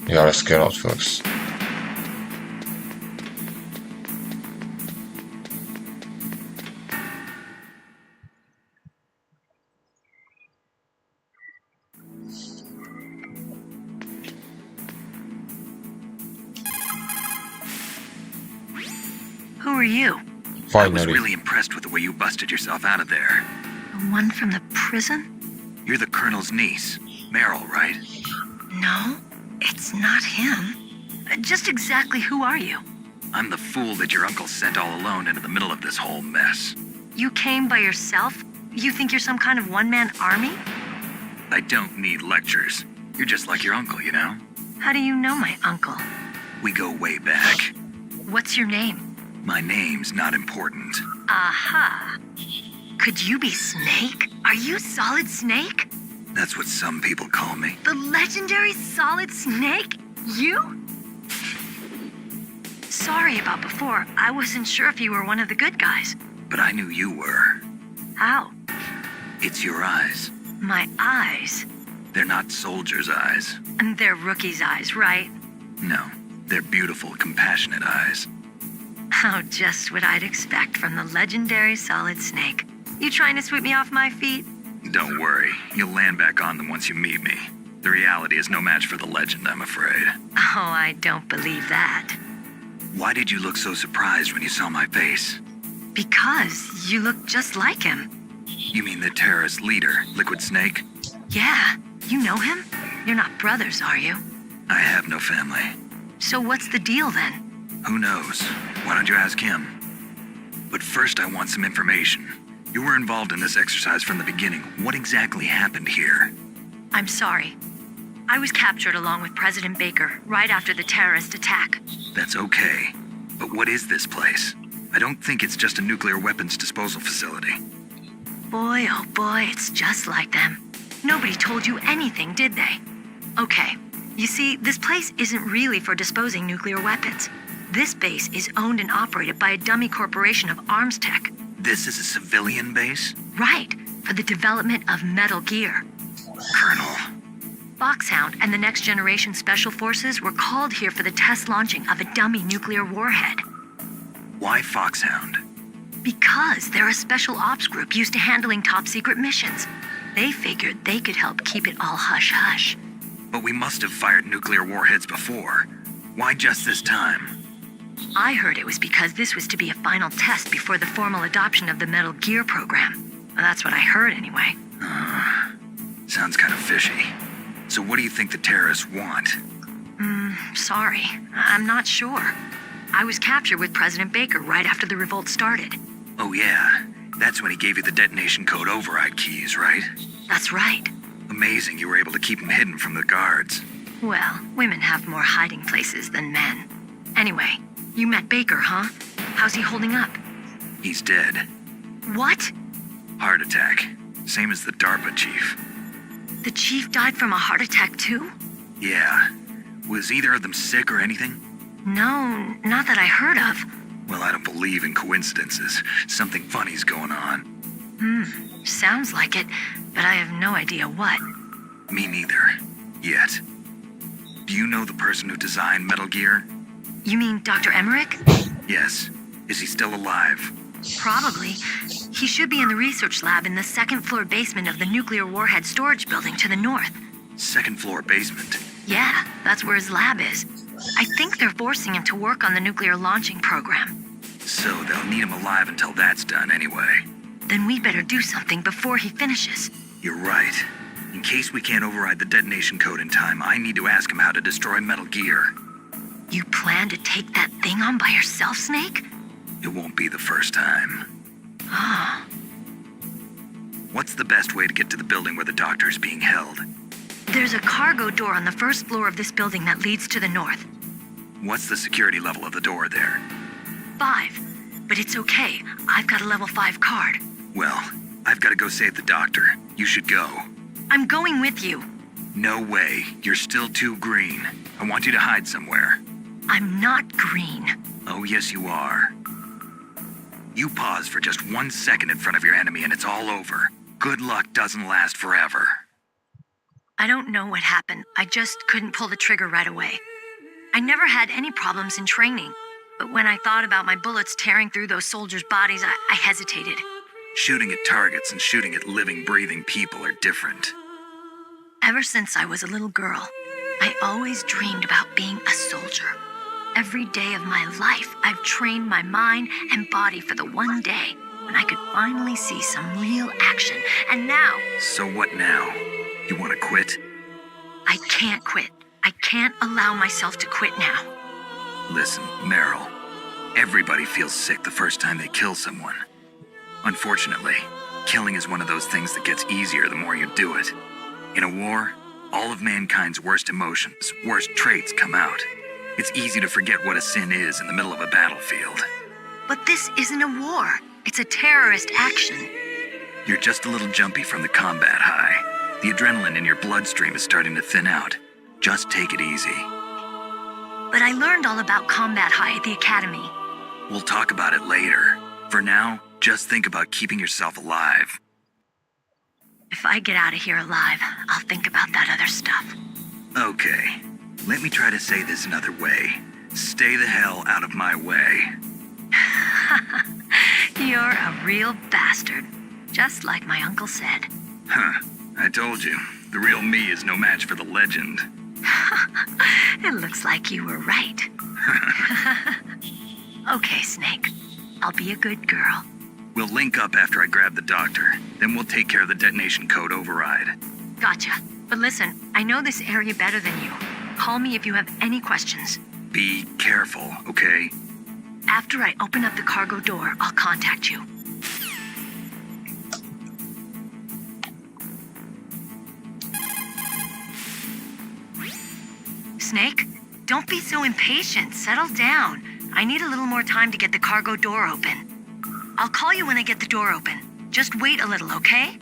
Yeah, let's get out first. Who are you? I was Finally. really impressed with the way you busted yourself out of there. The one from the prison? You're the Colonel's niece, Meryl, right? No. It's not him. Just exactly who are you? I'm the fool that your uncle sent all alone into the middle of this whole mess. You came by yourself? You think you're some kind of one-man army? I don't need lectures. You're just like your uncle, you know? How do you know my uncle? We go way back. What's your name? My name's not important. Aha. Could you be Snake? Are you Solid Snake? That's what some people call me. The legendary Solid Snake? You? Sorry about before. I wasn't sure if you were one of the good guys. But I knew you were. How? It's your eyes. My eyes? They're not soldiers' eyes. And they're rookies' eyes, right? No, they're beautiful, compassionate eyes. Oh, just what I'd expect from the legendary Solid Snake. You trying to sweep me off my feet? Don't worry, you'll land back on them once you meet me. The reality is no match for the legend, I'm afraid. Oh, I don't believe that. Why did you look so surprised when you saw my face? Because you look just like him. You mean the terrorist leader, Liquid Snake? Yeah, you know him? You're not brothers, are you? I have no family. So what's the deal then? Who knows? Why don't you ask him? But first I want some information. You were involved in this exercise from the beginning. What exactly happened here? I'm sorry. I was captured along with President Baker right after the terrorist attack. That's okay. But what is this place? I don't think it's just a nuclear weapons disposal facility. Boy, oh boy, it's just like them. Nobody told you anything, did they? Okay, you see, this place isn't really for disposing nuclear weapons. This base is owned and operated by a dummy corporation of arms tech. This is a civilian base? Right, for the development of Metal Gear. Colonel. Foxhound and the Next Generation Special Forces were called here for the test launching of a dummy nuclear warhead. Why Foxhound? Because they're a special ops group used to handling top secret missions. They figured they could help keep it all hush-hush. But we must have fired nuclear warheads before. Why just this time? I heard it was because this was to be a final test before the formal adoption of the Metal Gear program. Well, that's what I heard anyway. Sounds kind of fishy. So what do you think the terrorists want? Sorry. I'm not sure. I was captured with President Baker right after the revolt started. Oh yeah, that's when he gave you the detonation code override keys, right? That's right. Amazing you were able to keep him hidden from the guards. Well, women have more hiding places than men. Anyway, you met Baker, huh? How's he holding up? He's dead. What? Heart attack. Same as the DARPA chief. The chief died from a heart attack too? Yeah. Was either of them sick or anything? No, not that I heard of. Well, I don't believe in coincidences. Something funny's going on. Sounds like it, but I have no idea what. Me neither. Yet. Do you know the person who designed Metal Gear? You mean Dr. Emmerich? Yes. Is he still alive? Probably. He should be in the research lab in the second floor basement of the nuclear warhead storage building to the north. Second floor basement? Yeah, that's where his lab is. I think they're forcing him to work on the nuclear launching program. So they'll need him alive until that's done anyway. Then we better do something before he finishes. You're right. In case we can't override the detonation code in time, I need to ask him how to destroy Metal Gear. You plan to take that thing on by yourself, Snake? It won't be the first time. Ah. What's the best way to get to the building where the doctor's being held? There's a cargo door on the first floor of this building that leads to the north. What's the security level of the door there? 5. But it's okay. I've got a level 5 card. Well, I've got to go save the doctor. You should go. I'm going with you. No way. You're still too green. I want you to hide somewhere. I'm not green. Oh, yes, you are. You pause for just 1 second in front of your enemy and it's all over. Good luck doesn't last forever. I don't know what happened. I just couldn't pull the trigger right away. I never had any problems in training, but when I thought about my bullets tearing through those soldiers' bodies, I hesitated. Shooting at targets and shooting at living, breathing people are different. Ever since I was a little girl, I always dreamed about being a soldier. Every day of my life, I've trained my mind and body for the one day when I could finally see some real action, and now... So what now? You want to quit? I can't quit. I can't allow myself to quit now. Listen, Meryl. Everybody feels sick the first time they kill someone. Unfortunately, killing is one of those things that gets easier the more you do it. In a war, all of mankind's worst emotions, worst traits come out. It's easy to forget what a sin is in the middle of a battlefield. But this isn't a war. It's a terrorist action. You're just a little jumpy from the combat high. The adrenaline in your bloodstream is starting to thin out. Just take it easy. But I learned all about combat high at the academy. We'll talk about it later. For now, just think about keeping yourself alive. If I get out of here alive, I'll think about that other stuff. Okay, let me try to say this another way. Stay the hell out of my way. You're a real bastard, just like my uncle said. Huh, I told you. The real me is no match for the legend. It looks like you were right. Okay, Snake. I'll be a good girl. We'll link up after I grab the doctor. Then we'll take care of the detonation code override. Gotcha. But listen, I know this area better than you. Call me if you have any questions. Be careful, okay? After I open up the cargo door, I'll contact you. Snake, don't be so impatient. Settle down. I need a little more time to get the cargo door open. I'll call you when I get the door open. Just wait a little, okay?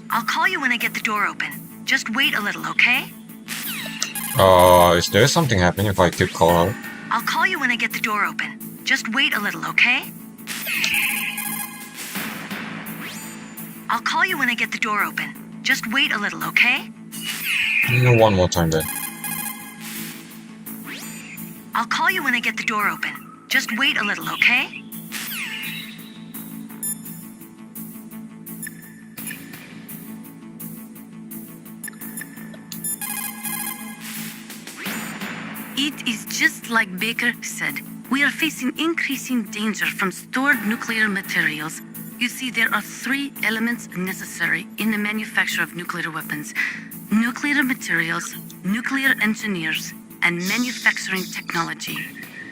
I'll call you when I get the door open. Just wait a little, okay? Is there something happening if I keep calling her? I'll call you when I get the door open. Just wait a little, okay? I'll call you when I get the door open. Just wait a little, okay? One more time then. I'll call you when I get the door open. Just wait a little, okay? It is just like Baker said. We are facing increasing danger from stored nuclear materials. You see, there are 3 elements necessary in the manufacture of nuclear weapons: nuclear materials, nuclear engineers, and manufacturing technology.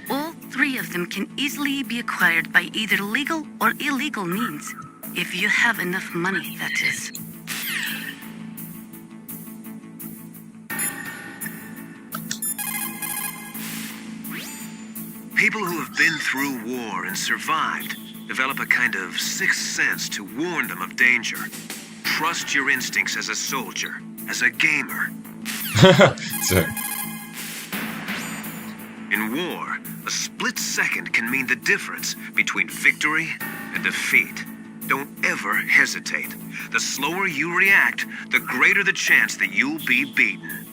All 3 of them can easily be acquired by either legal or illegal means, if you have enough money, that is. People who have been through war and survived develop a kind of sixth sense to warn them of danger. Trust your instincts as a soldier, as a gamer. So, In war, a split second can mean the difference between victory and defeat. Don't ever hesitate. The slower you react, the greater the chance that you'll be beaten.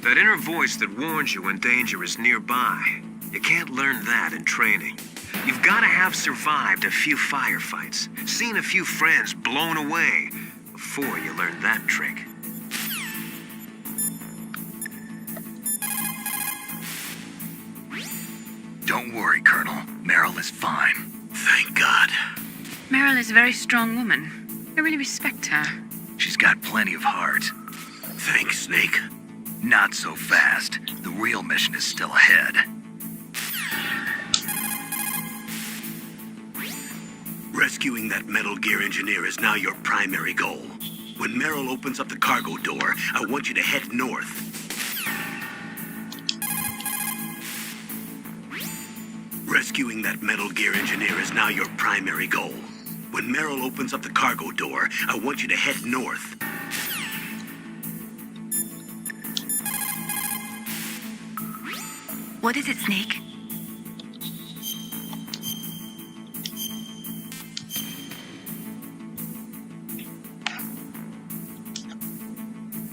That inner voice that warns you when danger is nearby, you can't learn that in training. You've got to have survived a few firefights, seen a few friends blown away, before you learn that trick. Don't worry, Colonel. Meryl is fine. Thank God. Meryl is a very strong woman. I really respect her. She's got plenty of heart. Thanks, Snake. Not so fast. The real mission is still ahead. Rescuing that Metal Gear engineer is now your primary goal. When Meryl opens up the cargo door, I want you to head north. Rescuing that Metal Gear engineer is now your primary goal. When Meryl opens up the cargo door, I want you to head north. What is it, Snake?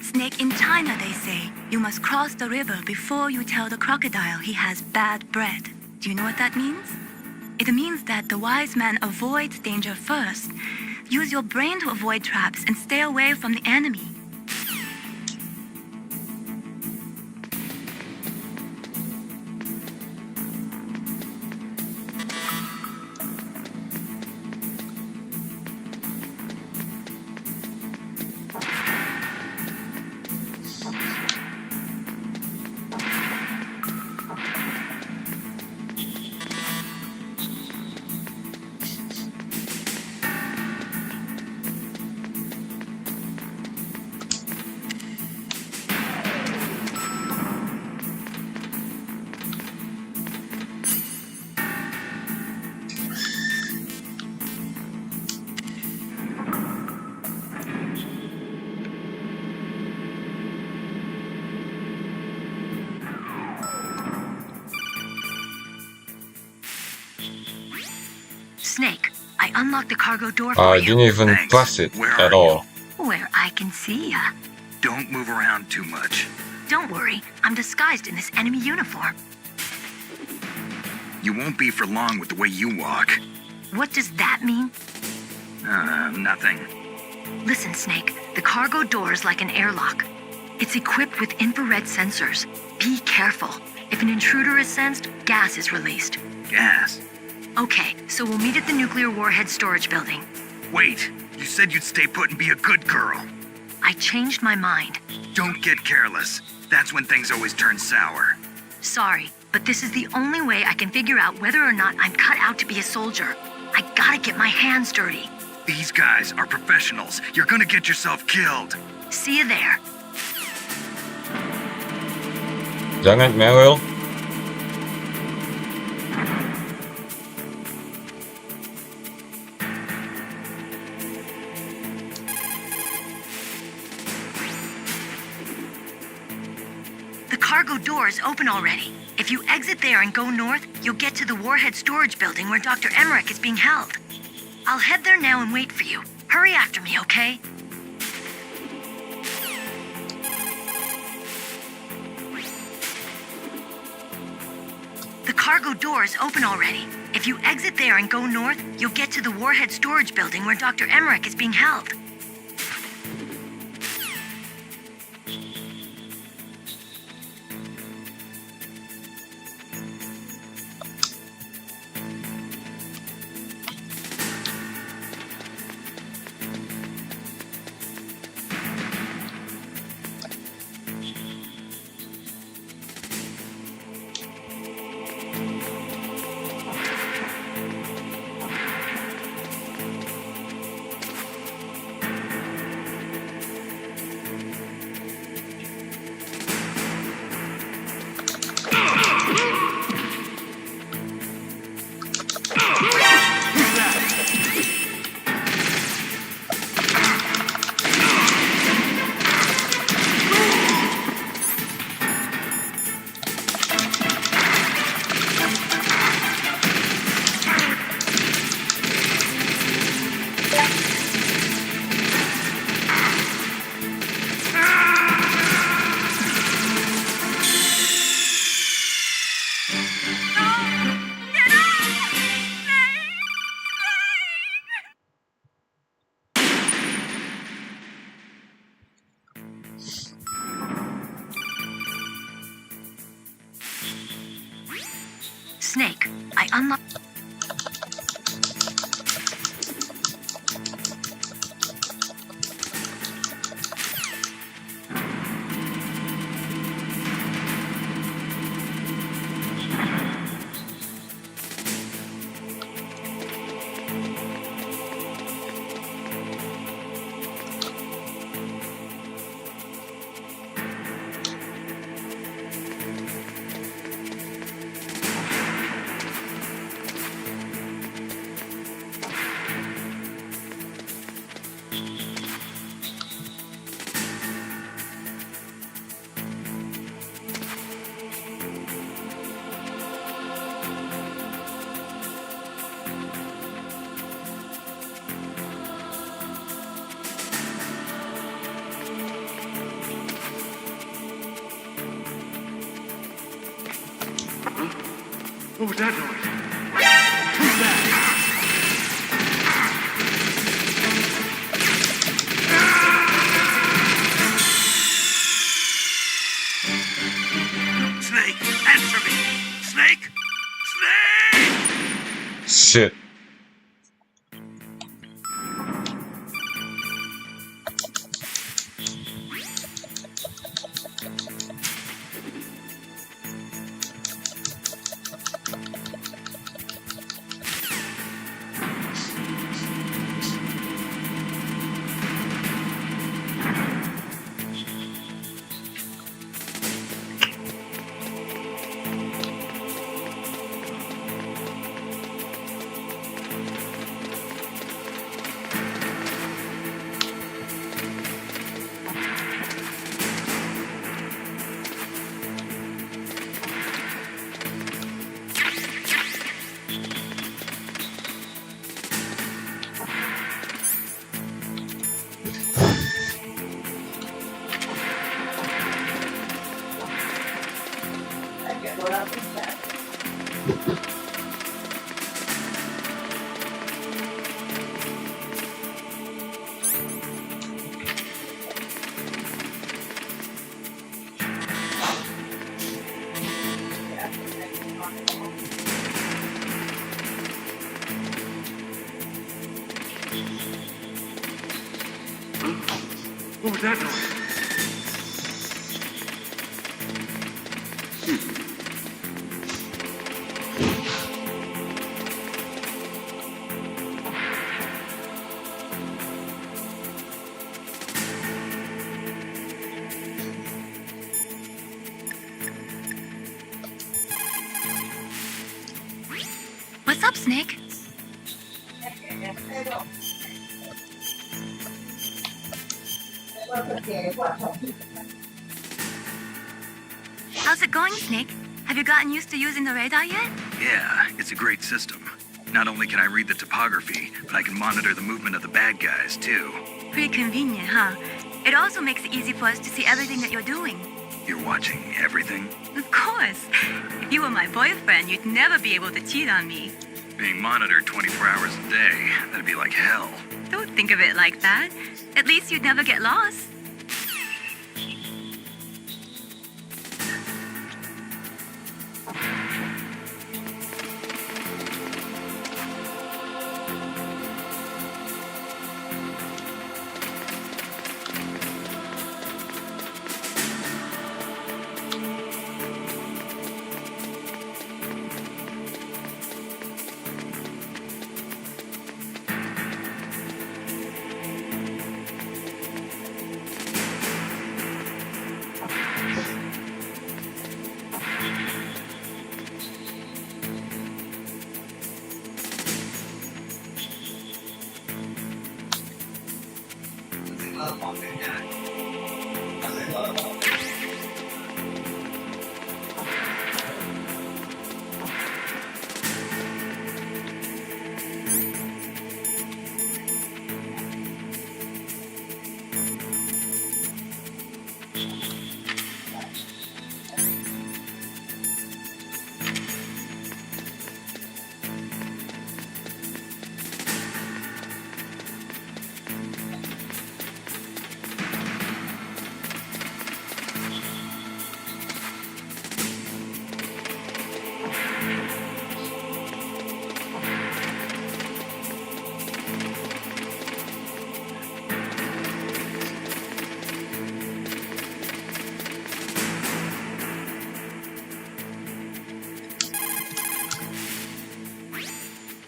Snake, in China they say, you must cross the river before you tell the crocodile he has bad bread. Do you know what that means? It means that the wise man avoids danger first. Use your brain to avoid traps and stay away from the enemy. Snake, I unlocked the cargo door for I you. didn't even Thanks. press it Where at are all. Where I can see ya. Don't move around too much. Don't worry, I'm disguised in this enemy uniform. You won't be for long with the way you walk. What does that mean? Nothing. Listen, Snake, the cargo door is like an airlock. It's equipped with infrared sensors. Be careful. If an intruder is sensed, gas is released. Gas. Okay, so we'll meet at the nuclear warhead storage building. Wait, you said you'd stay put and be a good girl. I changed my mind. Don't get careless. That's when things always turn sour. Sorry, but this is the only way I can figure out whether or not I'm cut out to be a soldier. I gotta get my hands dirty. These guys are professionals. You're gonna get yourself killed. See you there. Dang it, Meryl. The cargo door is open already. If you exit there and go north, you'll get to the warhead storage building where Dr. Emmerich is being held. I'll head there now and wait for you. Hurry after me, okay? The cargo door is open already. If you exit there and go north, you'll get to the warhead storage building where Dr. Emmerich is being held. Snake, I unlocked... What was that noise? Who's that? Snake, answer me! Snake! Snake! Shit. What was that noise? What's up, Snake? How's it going, Snake? Have you gotten used to using the radar yet? Yeah, it's a great system. Not only can I read the topography, but I can monitor the movement of the bad guys, too. Pretty convenient, huh? It also makes it easy for us to see everything that you're doing. You're watching everything? Of course. If you were my boyfriend, you'd never be able to cheat on me. Being monitored 24 hours a day, that'd be like hell. Don't think of it like that. At least you'd never get lost.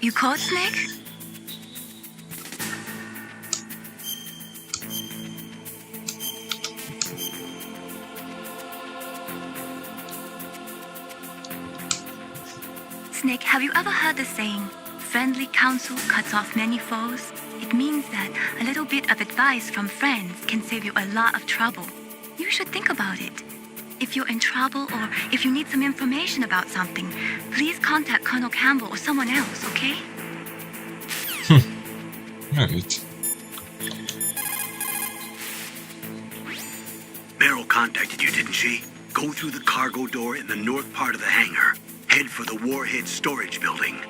You caught Snake? Snake, have you ever heard the saying, friendly counsel cuts off many foes? It means that a little bit of advice from friends can save you a lot of trouble. You should think about it. If you're in trouble or if you need some information about something, please contact Colonel Campbell or someone else, okay? Right. Beryl contacted you, didn't she? Go through the cargo door in the north part of the hangar. Head for the warhead storage building.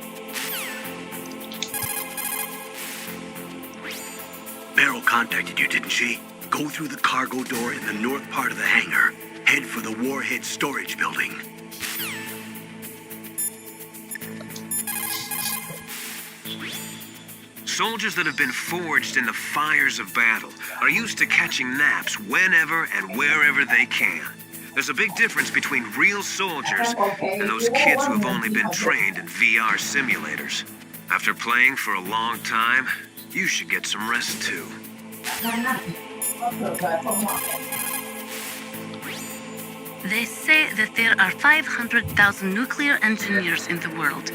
Beryl contacted you, didn't she? Go through the cargo door in the north part of the hangar. Head for the warhead storage building. Soldiers that have been forged in the fires of battle are used to catching naps whenever and wherever they can. There's a big difference between real soldiers and those kids who have only been trained in VR simulators. After playing for a long time, you should get some rest too. They say that there are 500,000 nuclear engineers in the world.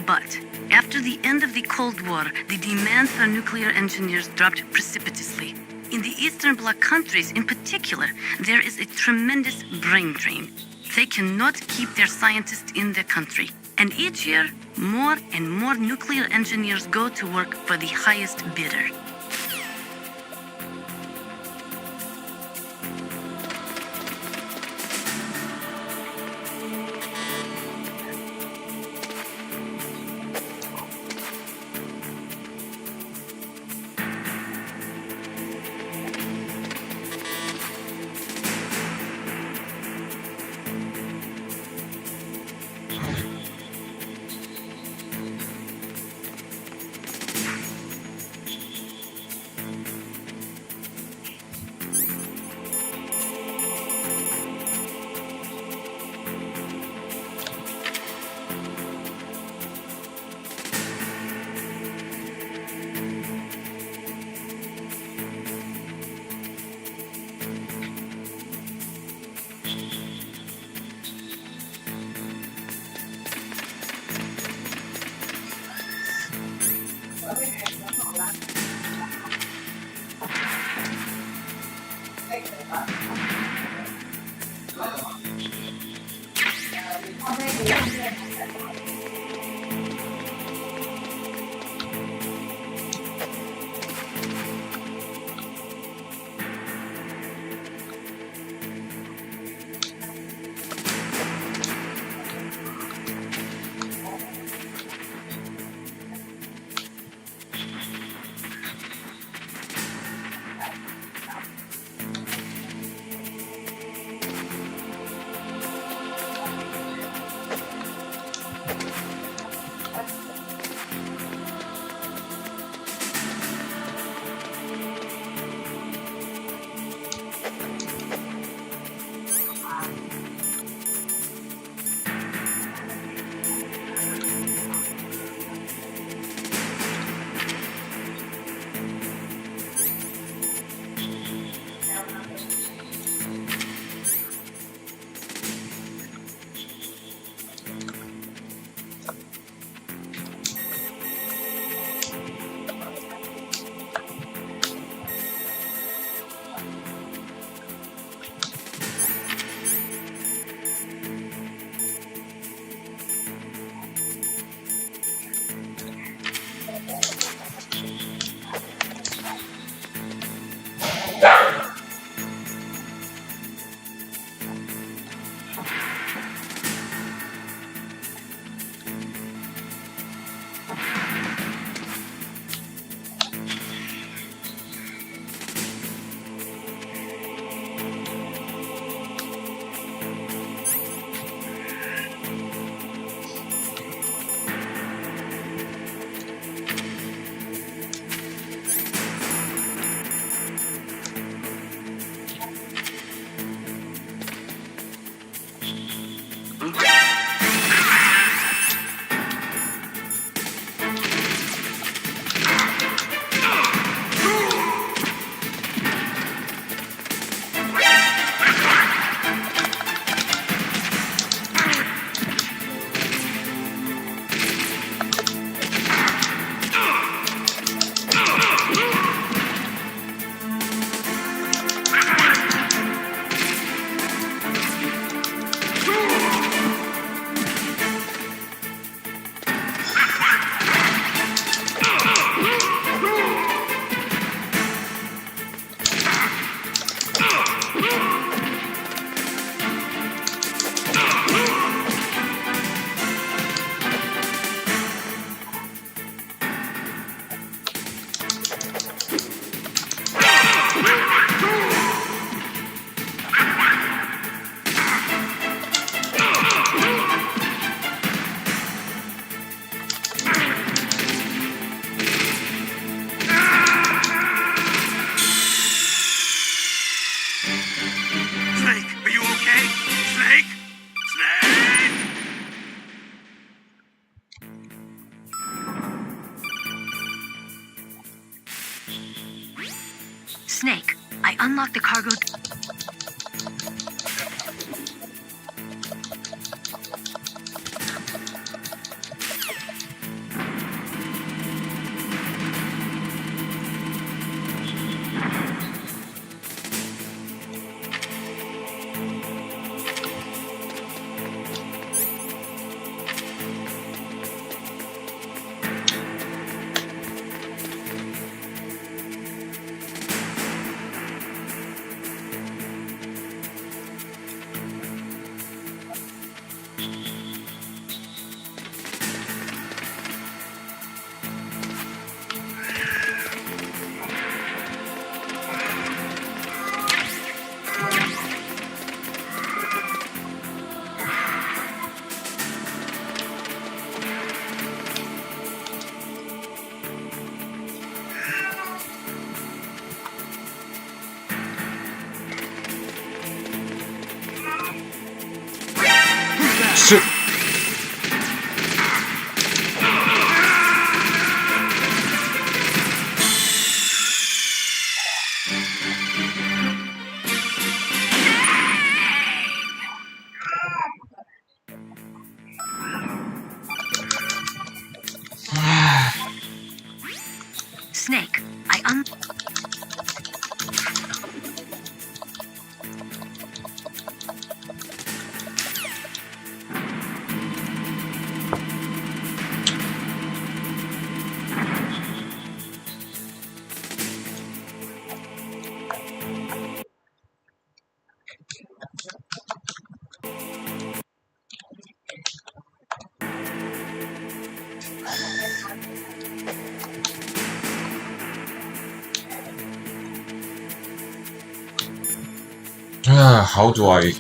But after the end of the Cold War, the demand for nuclear engineers dropped precipitously. In the Eastern Bloc countries in particular, there is a tremendous brain drain. They cannot keep their scientists in the country. And each year, more and more nuclear engineers go to work for the highest bidder. Snake, I unlocked the cargo. Shit. Snake, I un... How do I...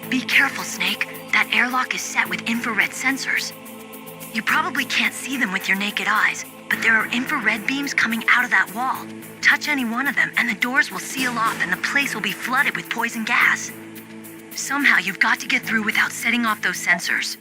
Be careful, Snake. That airlock is set with infrared sensors. You probably can't see them with your naked eyes, but there are infrared beams coming out of that wall. Touch any one of them, and the doors will seal off and the place will be flooded with poison gas. Somehow you've got to get through without setting off those sensors.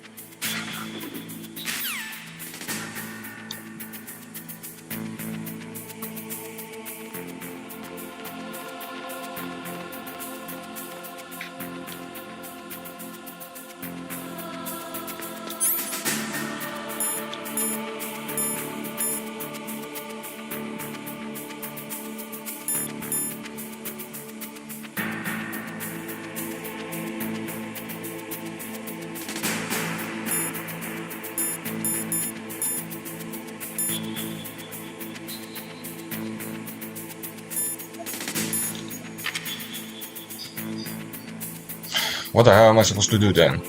What the hell am I supposed to do then?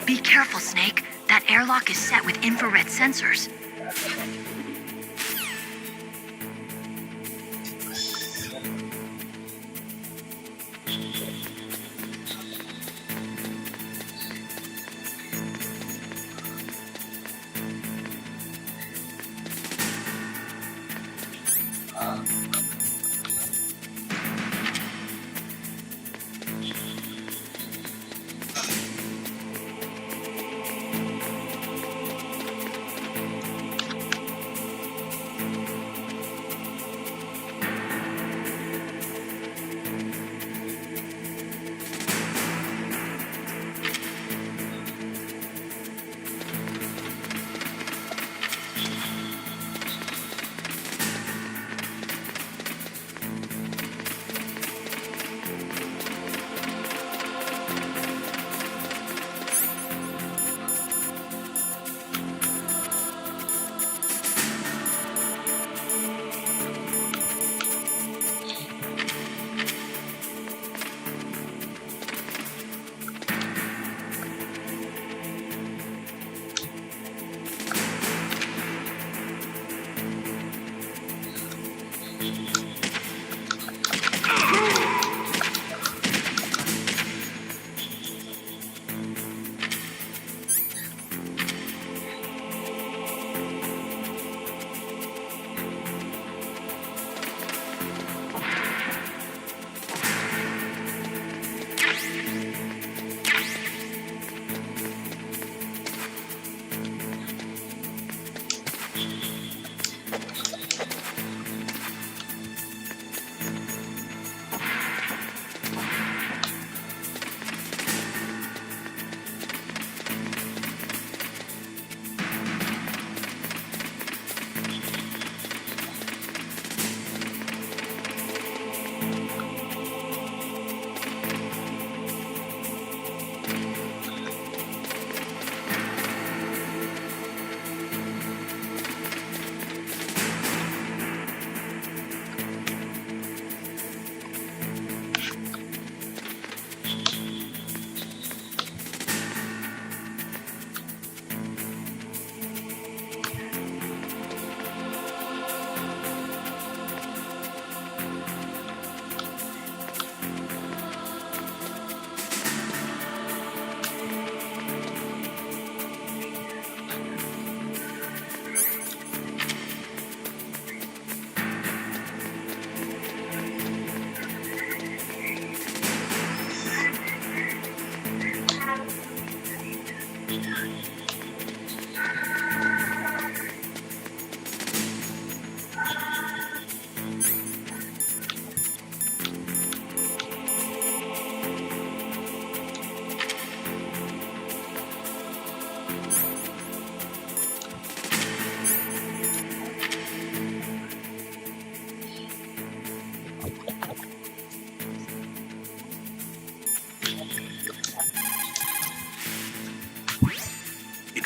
Be careful, Snake. That airlock is set with infrared sensors.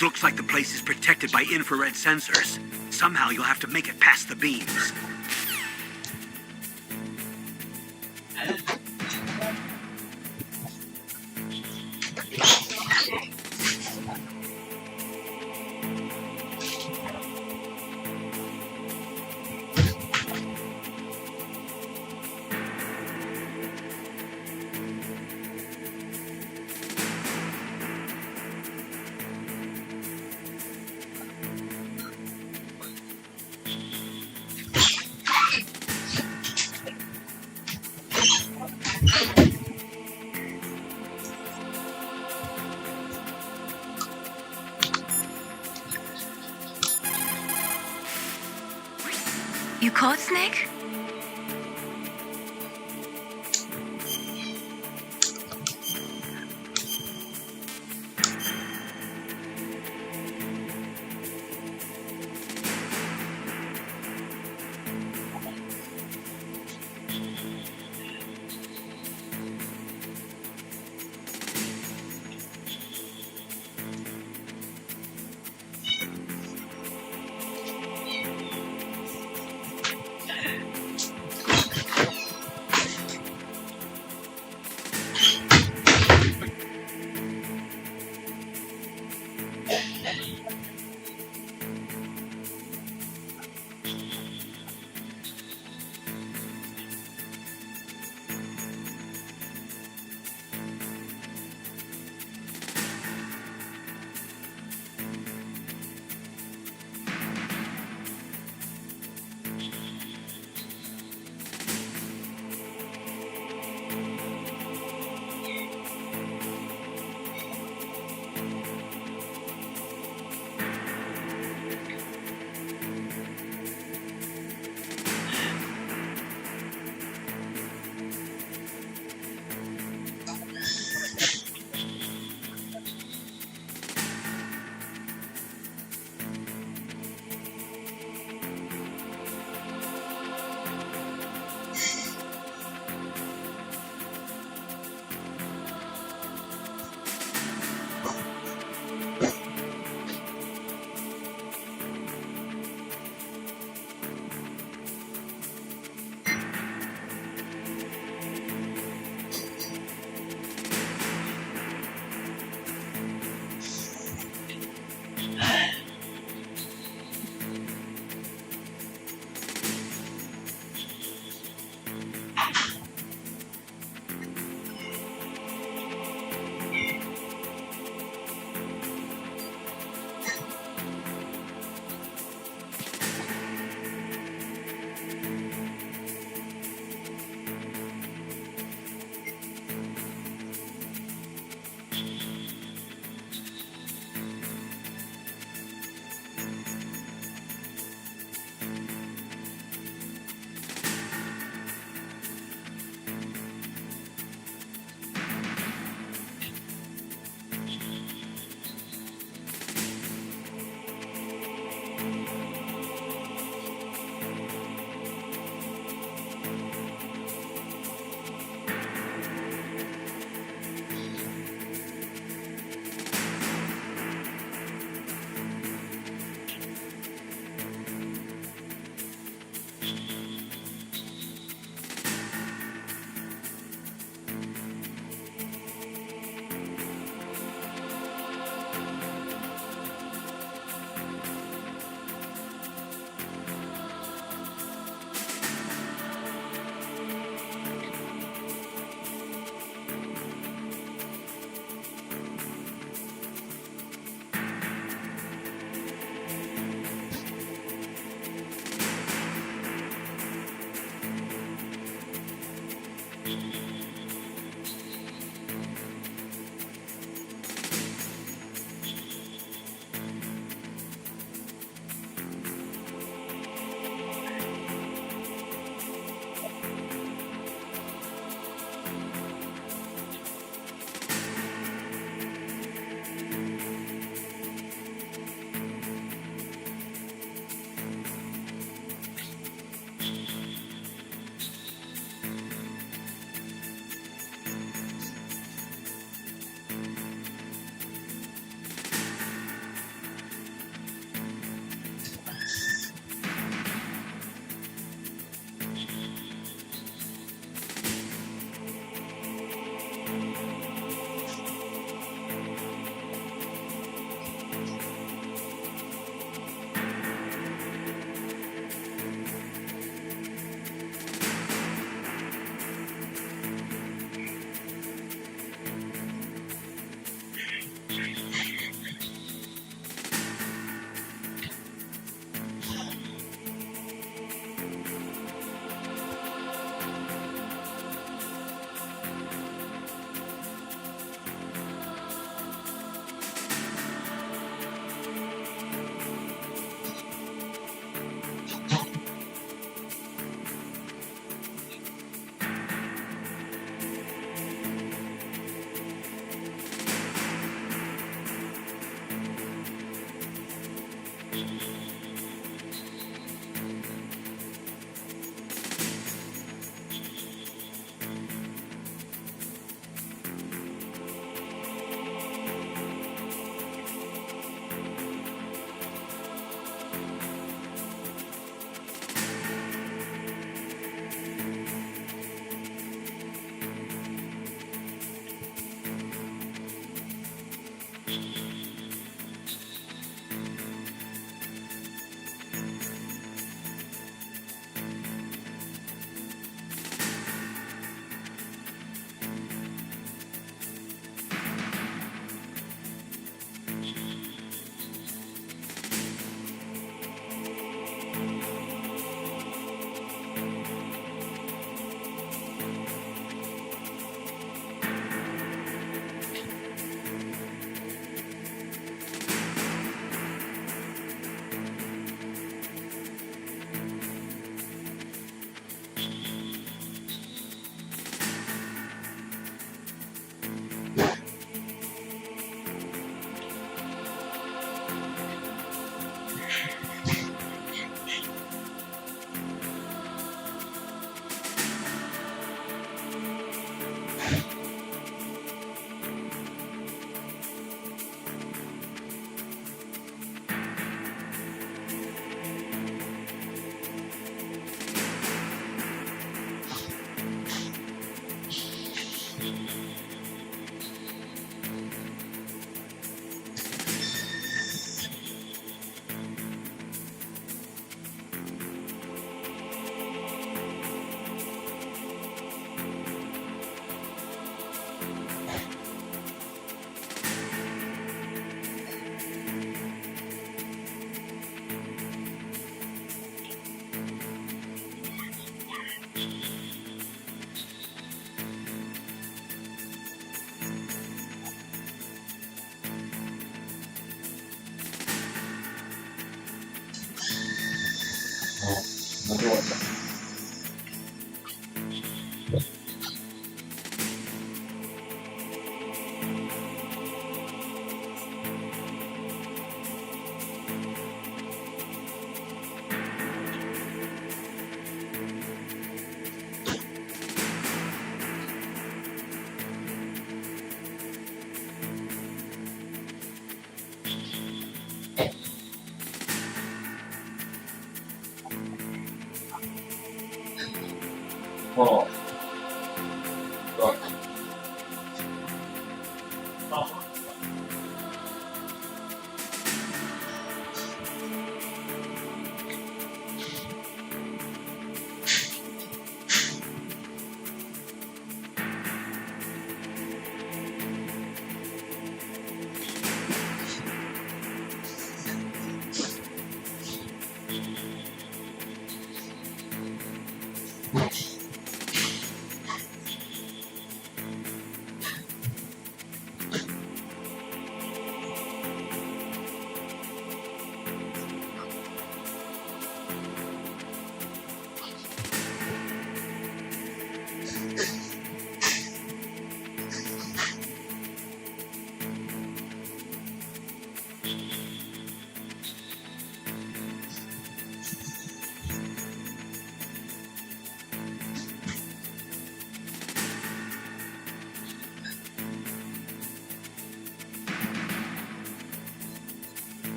It looks like the place is protected by infrared sensors. Somehow you'll have to make it past the beams. You caught Snake?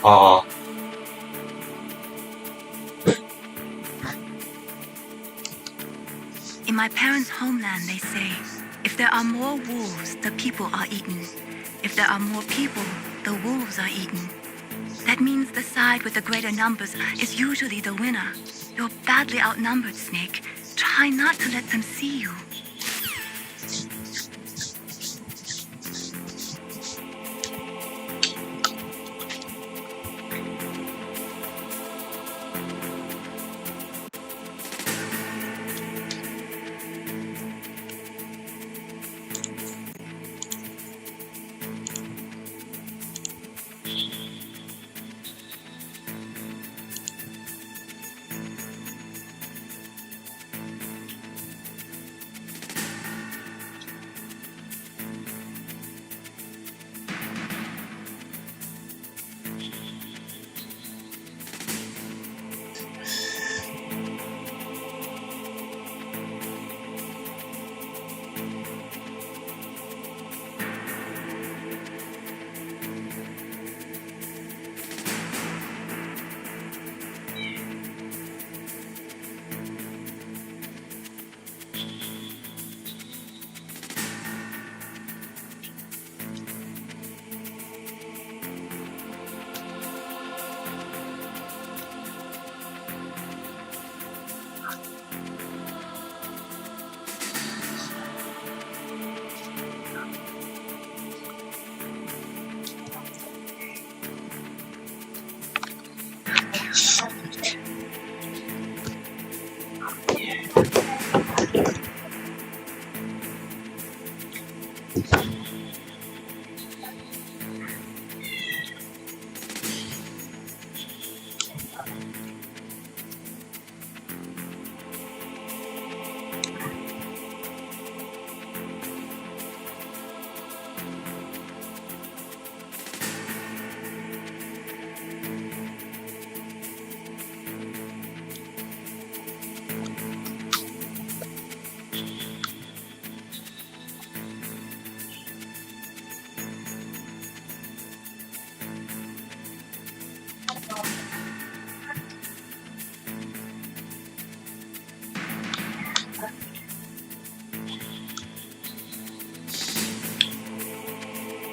Oh. In my parents' homeland, they say, if there are more wolves, the people are eaten. If there are more people, the wolves are eaten. That means the side with the greater numbers is usually the winner. You're badly outnumbered, Snake. Try not to let them see you.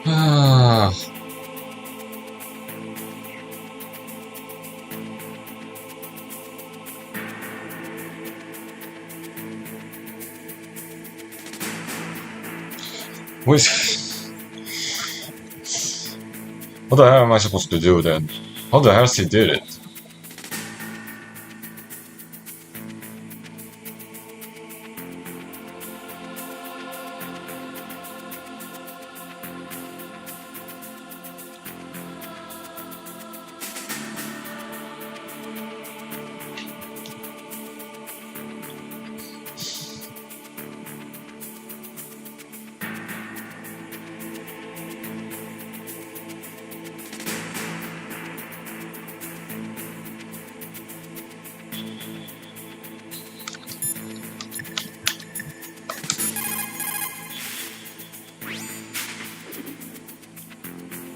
Ah. What the hell am I supposed to do then? How the hell he did it?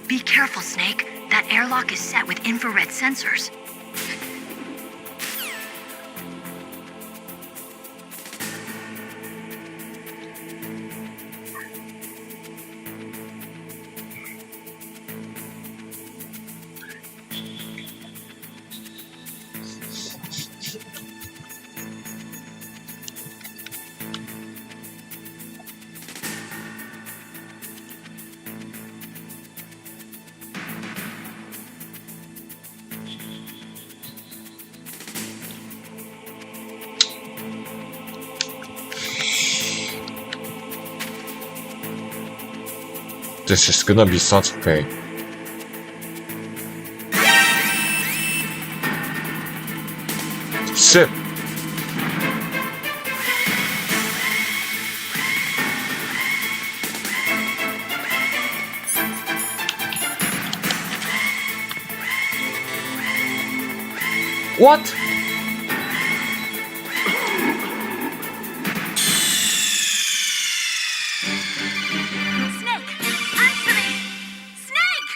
Be careful, Snake. That airlock is set with infrared sensors. This is gonna be such a pain. Shit! What? Snake! Answer me! Snake!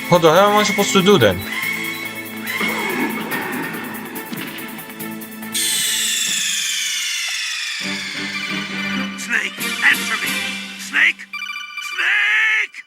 What the hell am I supposed to do then? Snake, answer me! Snake! Snake!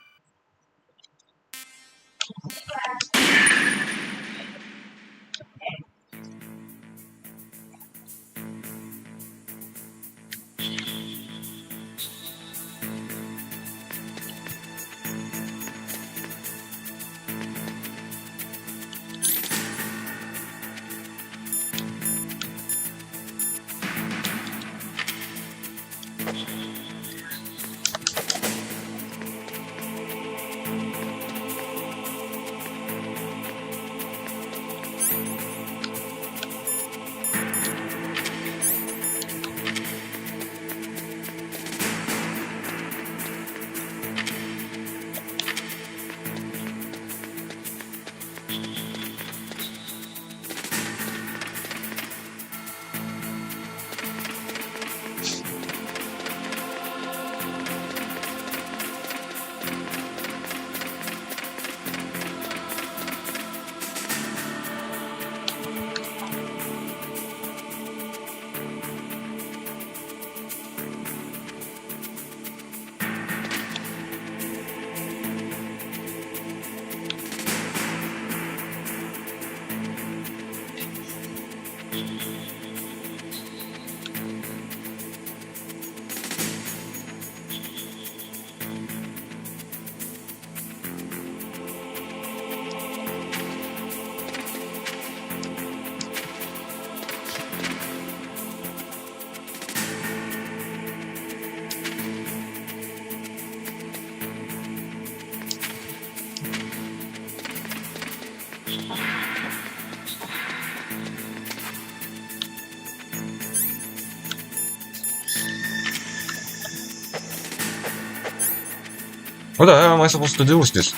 What the hell am I supposed to do with this?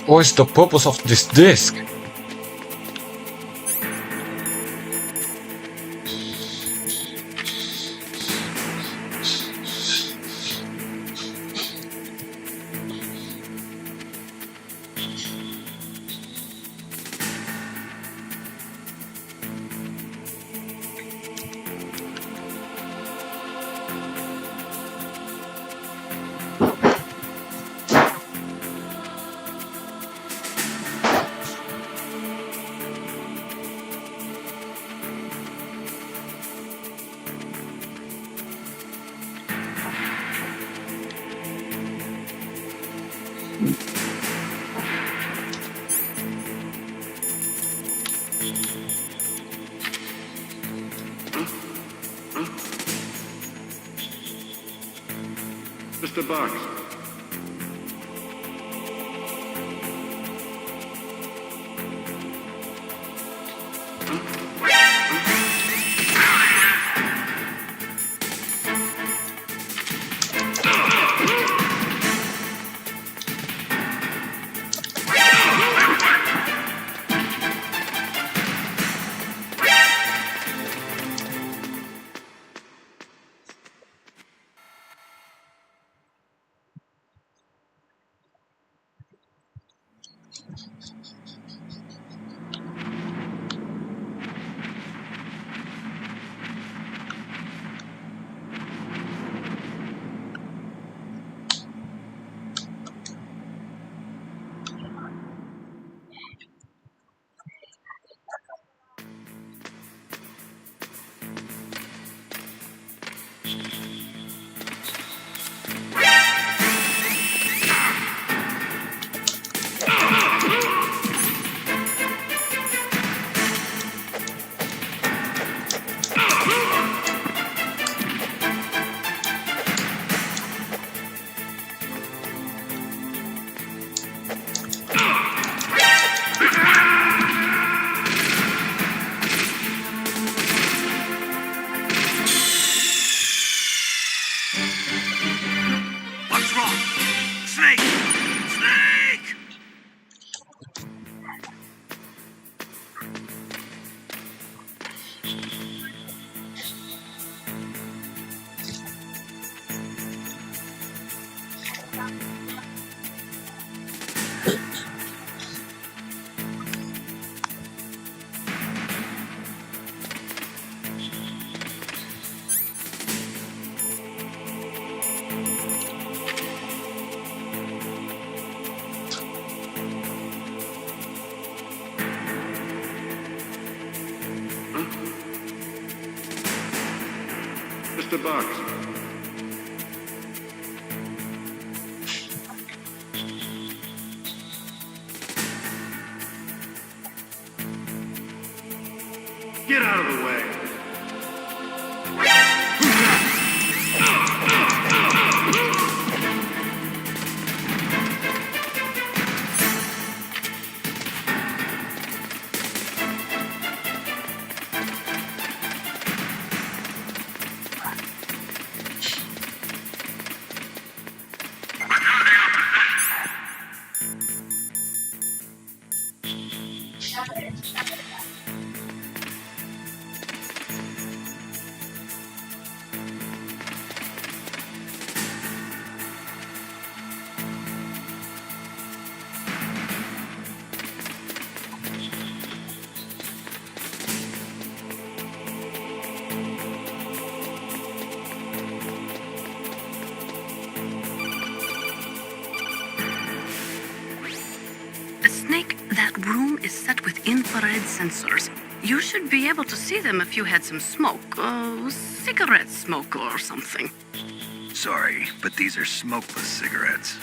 What is the purpose of this disc? Mr. Box. What's wrong? Snake! Snake! Mr. Box. Get out of the way! Snake, that room is set with infrared sensors. You should be able to see them if you had some smoke. Cigarette smoke or something. Sorry, but these are smokeless cigarettes.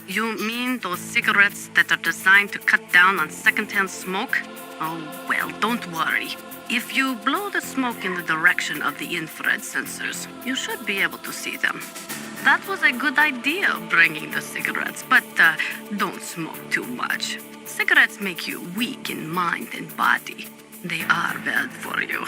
You mean those cigarettes that are designed to cut down on secondhand smoke? Oh, well, don't worry. If you blow the smoke in the direction of the infrared sensors, you should be able to see them. That was a good idea, bringing the cigarettes, but don't smoke too much. Cigarettes make you weak in mind and body. They are bad for you.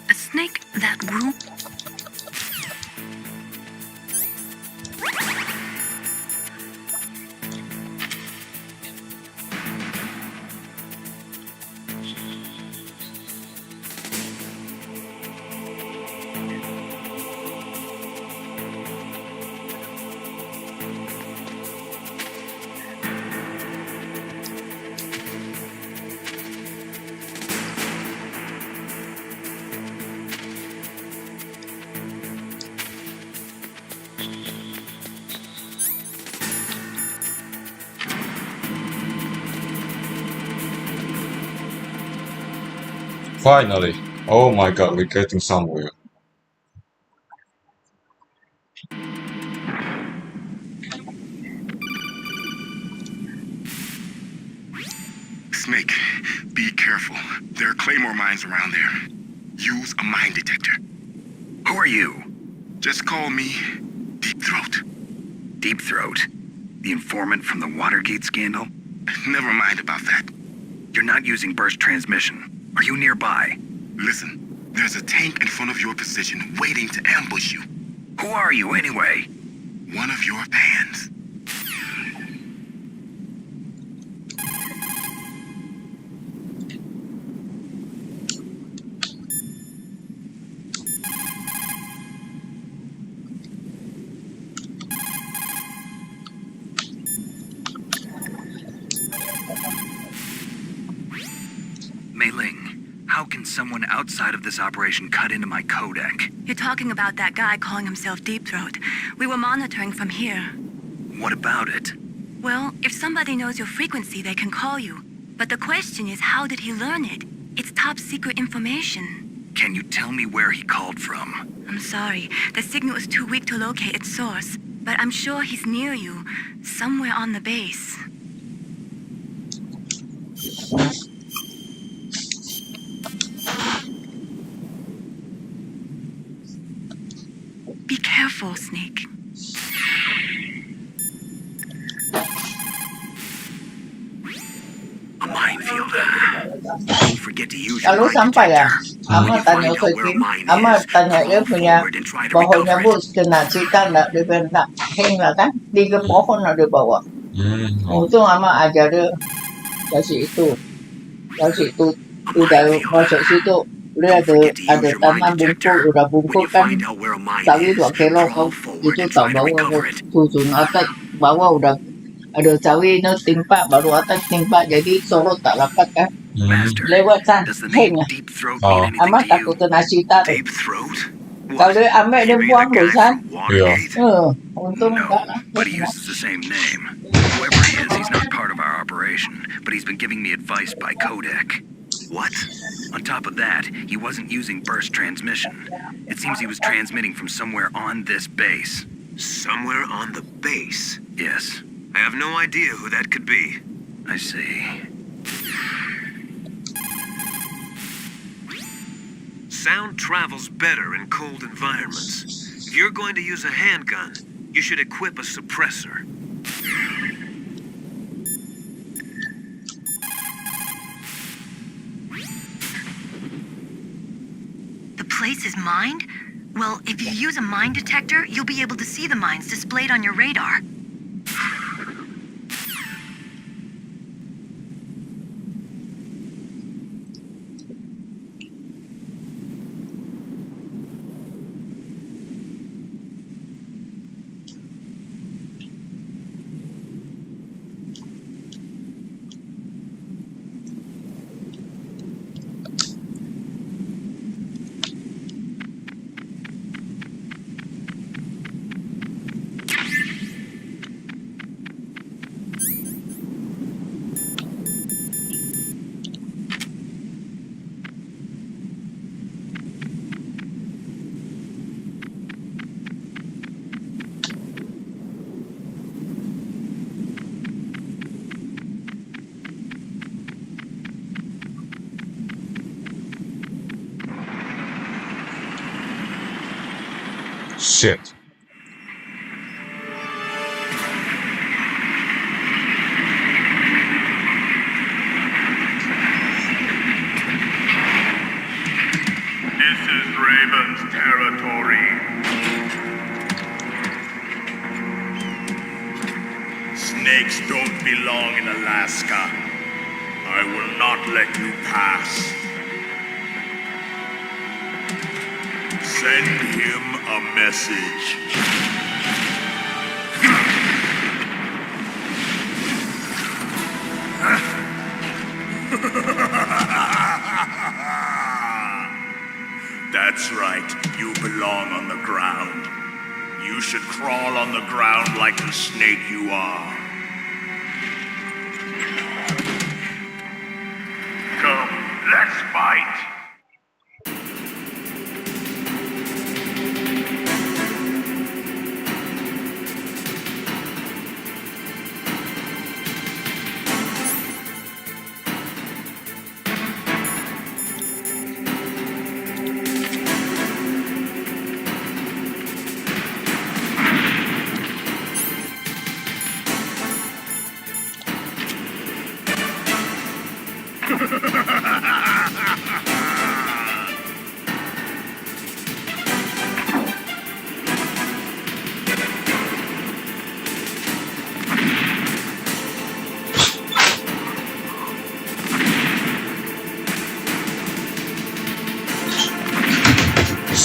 A snake, that room. Finally! Oh my god, we're getting somewhere. Snake, be careful. There are claymore mines around there. Use a mine detector. Who are you? Just call me Deep Throat. Deep Throat? The informant from the Watergate scandal? Never mind about that. You're not using burst transmission. Are you nearby? Listen, there's a tank in front of your position waiting to ambush you. Who are you anyway? One of your fans. Mei Ling, how can someone outside of this operation cut into my codec? You're talking about that guy calling himself Deep Throat. We were monitoring from here. What about it? Well, if somebody knows your frequency, they can call you. But the question is, how did he learn it? It's top secret information. Can you tell me where he called from? I'm sorry. The signal is too weak to locate its source. But I'm sure he's near you, somewhere on the base. Be careful, Snake. A minefield forget to use your Kalau mind sampai ya, detector. When ama you tanya find out where a Soikin, mine ama is, tanya dia crawl punya forward and try to bahunya recover bus it. kena cerita nak dia nak hang lah kan, 3 pohon nak dia bawa. Oh. Untung ama ajar dia dari situ A udah minefield. masuk situ dia Don't forget to use ada your mind taman bungkuk detector. udah When bungkuk you kan find out where a mine sawi is, 2 kilo crawl kan forward itu and tak try to bawa recover it. turun atas bawah udah ada sawi itu timpa baru atas timpa jadi sorot tak dapat kan Master, lewat kan does the hang name Deep Throat mean anything amat to takut you? kena cerita tu Deep Throat? kalau What? dia ambil dia Maybe buang the guy bosan from Watergate? untung No, enggak lah but he uses the same name. Whoever he is, he's not part of our operation, but he's been giving me advice by codec. What? On top of that, he wasn't using burst transmission. It seems he was transmitting from somewhere on this base. Somewhere on the base? Yes, I have no idea who that could be. I see. Sound travels better in cold environments. If you're going to use a handgun, you should equip a suppressor. The place is mined? Well, if you use a mine detector, you'll be able to see the mines displayed on your radar. Shit. This is Raven's territory. Snakes don't belong in Alaska. I will not let you pass. Send him a message. That's right. You belong on the ground. You should crawl on the ground like the snake you are. Come, let's fight.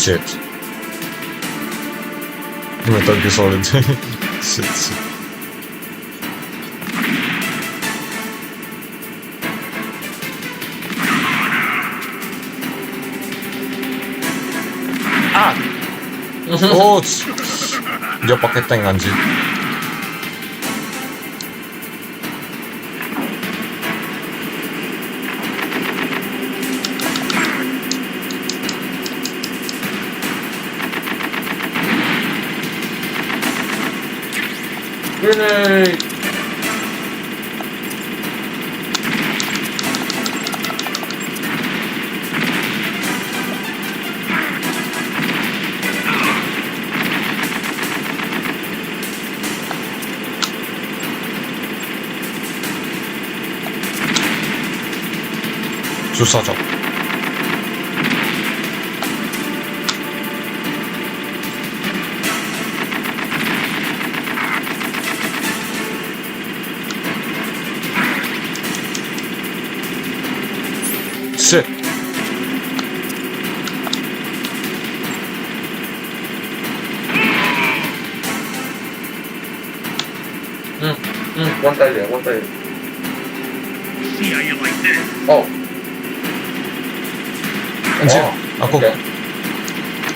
Shit. Metal Gear Solid. Shit. Oh, dia pakai tank anjing. Grenade! 수사적. 셋. one side. See how you like this? Oh, Anjir, oh, aku oke.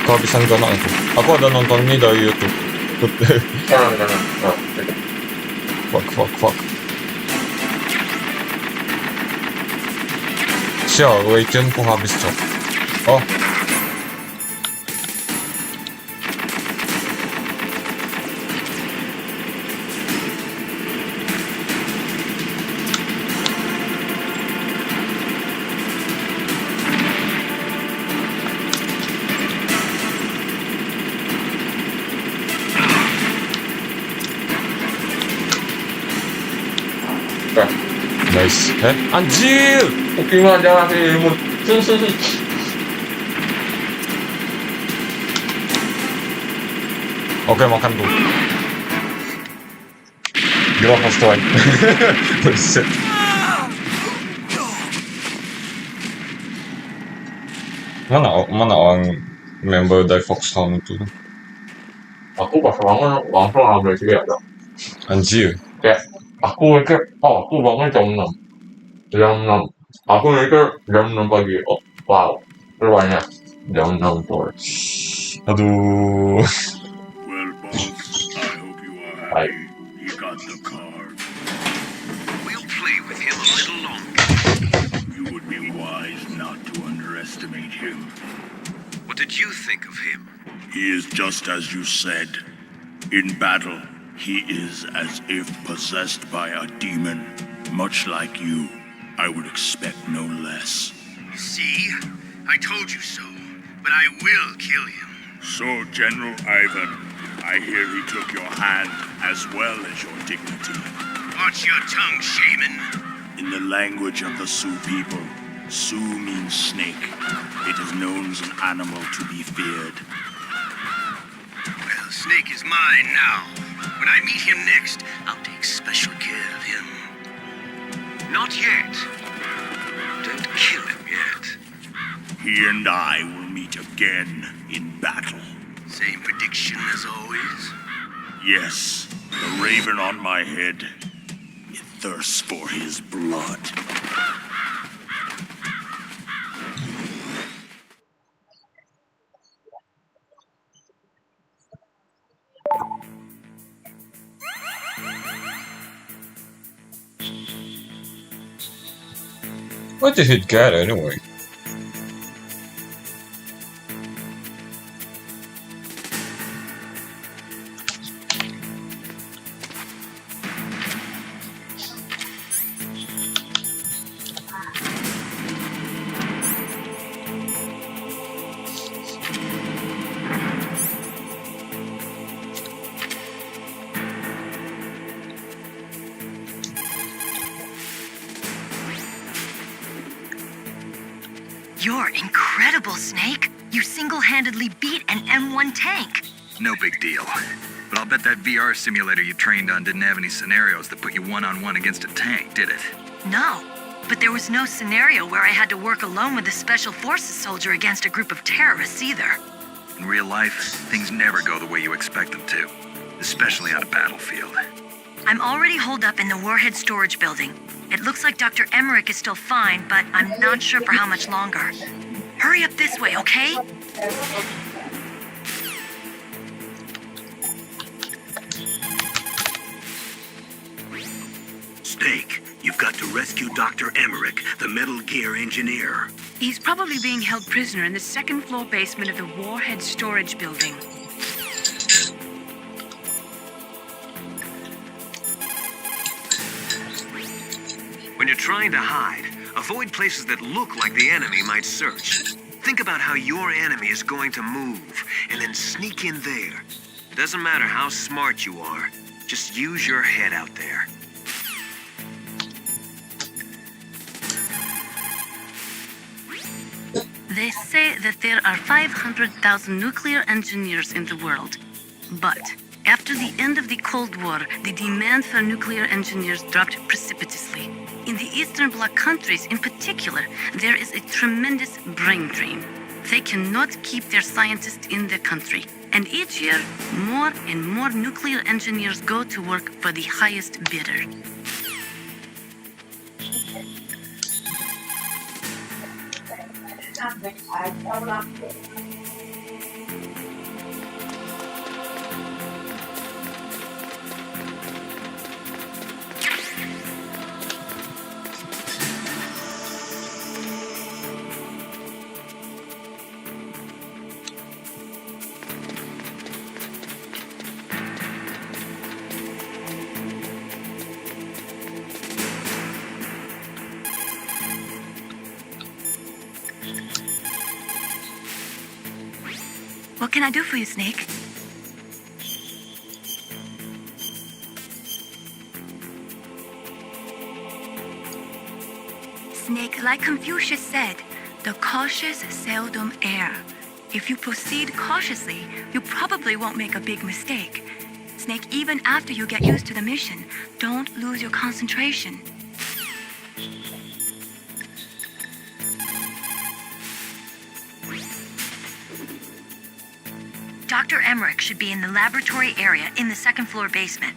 kehabisan zona aku. Aku ada nonton ini dari YouTube. Kanan. Oh, oke. fuck. Sial, Awaken ku habis cok. Oh. Oke. Nice. Anjir! Gimana jangan sih ilmu. Oke, makan tuh. Gila pas strike. Buset. Mana orang member dari Foxhound itu? Aku pas bangun langsung ambil tiket. Anjir. Kayak aku mikir, oh aku bangun jam 6. Aku mikir jam 6 pagi. Oh wow, rupanya jam 6 sore. Aduh. Well, boss, I hope you are happy. You got the card. We'll play with him a little longer. You would be wise not to underestimate him. What did you think of him? He is just as you said. In battle, he is as if possessed by a demon. Much like you, I would expect no less. See? I told you so. But I will kill him. So, General Ivan, I hear he took your hand as well as your dignity. Watch your tongue, shaman. In the language of the Sioux people, Sioux means snake. It is known as an animal to be feared. Well, Snake is mine now. When I meet him next, I'll take special care of him. Not yet. Don't kill him yet. He and I will meet again in battle. Same prediction as always. Yes, the raven on my head. It thirsts for his blood. What did it get anyway? You're incredible, Snake. You single-handedly beat an M1 tank. No big deal. But I'll bet that VR simulator you trained on didn't have any scenarios that put you one-on-one against a tank, did it? No, but there was no scenario where I had to work alone with a Special Forces soldier against a group of terrorists either. In real life, things never go the way you expect them to, especially on a battlefield. I'm already holed up in the Warhead storage building. It looks like Dr. Emmerich is still fine, but I'm not sure for how much longer. Hurry up this way, okay? Snake, you've got to rescue Dr. Emmerich, the Metal Gear engineer. He's probably being held prisoner in the second-floor basement of the Warhead storage building. When you're trying to hide, avoid places that look like the enemy might search. Think about how your enemy is going to move, and then sneak in there. Doesn't matter how smart you are, just use your head out there. They say that there are 500,000 nuclear engineers in the world. But after the end of the Cold War, the demand for nuclear engineers dropped precipitously. In the Eastern Bloc countries in particular, there is a tremendous brain drain. They cannot keep their scientists in the country. And each year, more and more nuclear engineers go to work for the highest bidder. What can I do for you, Snake? Snake, like Confucius said, the cautious seldom err. If you proceed cautiously, you probably won't make a big mistake. Snake, even after you get used to the mission, don't lose your concentration. Dr. Emmerich should be in the laboratory area in the second floor basement.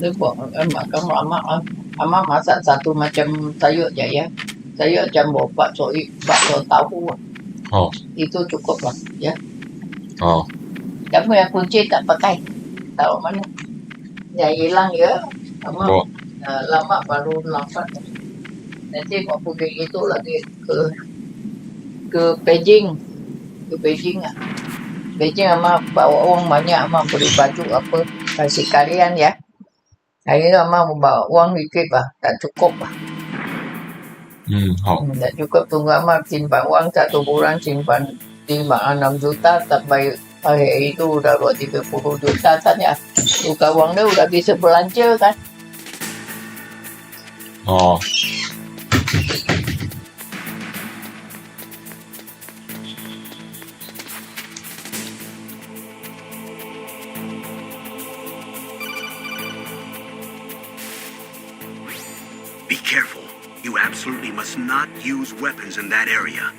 Dia buat Amak masak satu macam sayur je ya. Sayur campur bakso tahu. Oh. Itu cukup lah ya. Oh. Kamu yang kunci tak pakai. Tahu mana? Yang hilang ya. Amak lama baru nampak. Nanti mau pergi itu lagi ke Beijing. Ke Beijing ah. Beijing Amak bawa uang banyak, Amak beli baju apa kasih kalian ya. Hari ni Amak membawa uang dikit lah, tak cukup lah. Tak cukup, tunggu Amak simpan uang 1 bulan, simpan 5-6 juta, sampai hari itu udah 30 juta kan ya. Buka uang dia udah bisa belanja kan. Oh. Be careful. You absolutely must not use weapons in that area.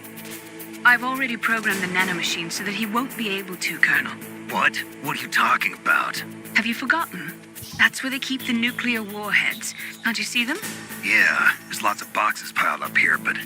I've already programmed the nanomachine so that he won't be able to, Colonel. What? What are you talking about? Have you forgotten? That's where they keep the nuclear warheads. Can't you see them? Yeah, there's lots of boxes piled up here, but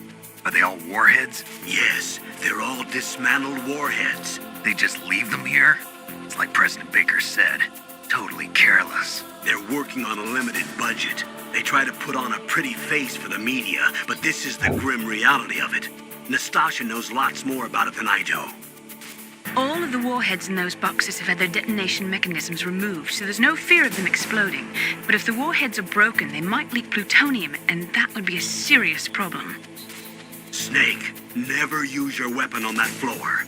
are they all warheads? Yes, they're all dismantled warheads. They just leave them here? It's like President Baker said, totally careless. They're working on a limited budget. They try to put on a pretty face for the media, but this is the grim reality of it. Nastasha knows lots more about it than I do. All of the warheads in those boxes have had their detonation mechanisms removed, so there's no fear of them exploding. But if the warheads are broken, they might leak plutonium, and that would be a serious problem. Snake, never use your weapon on that floor.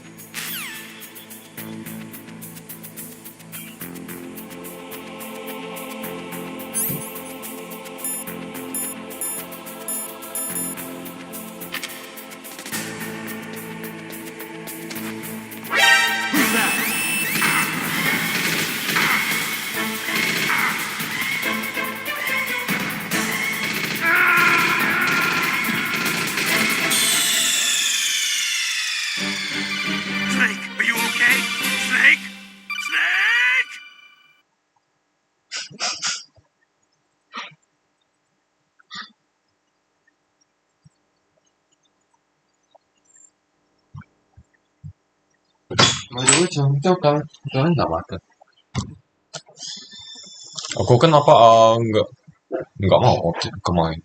By the way, itu kalian nggak makan? Aku kenapa nggak mau kemain?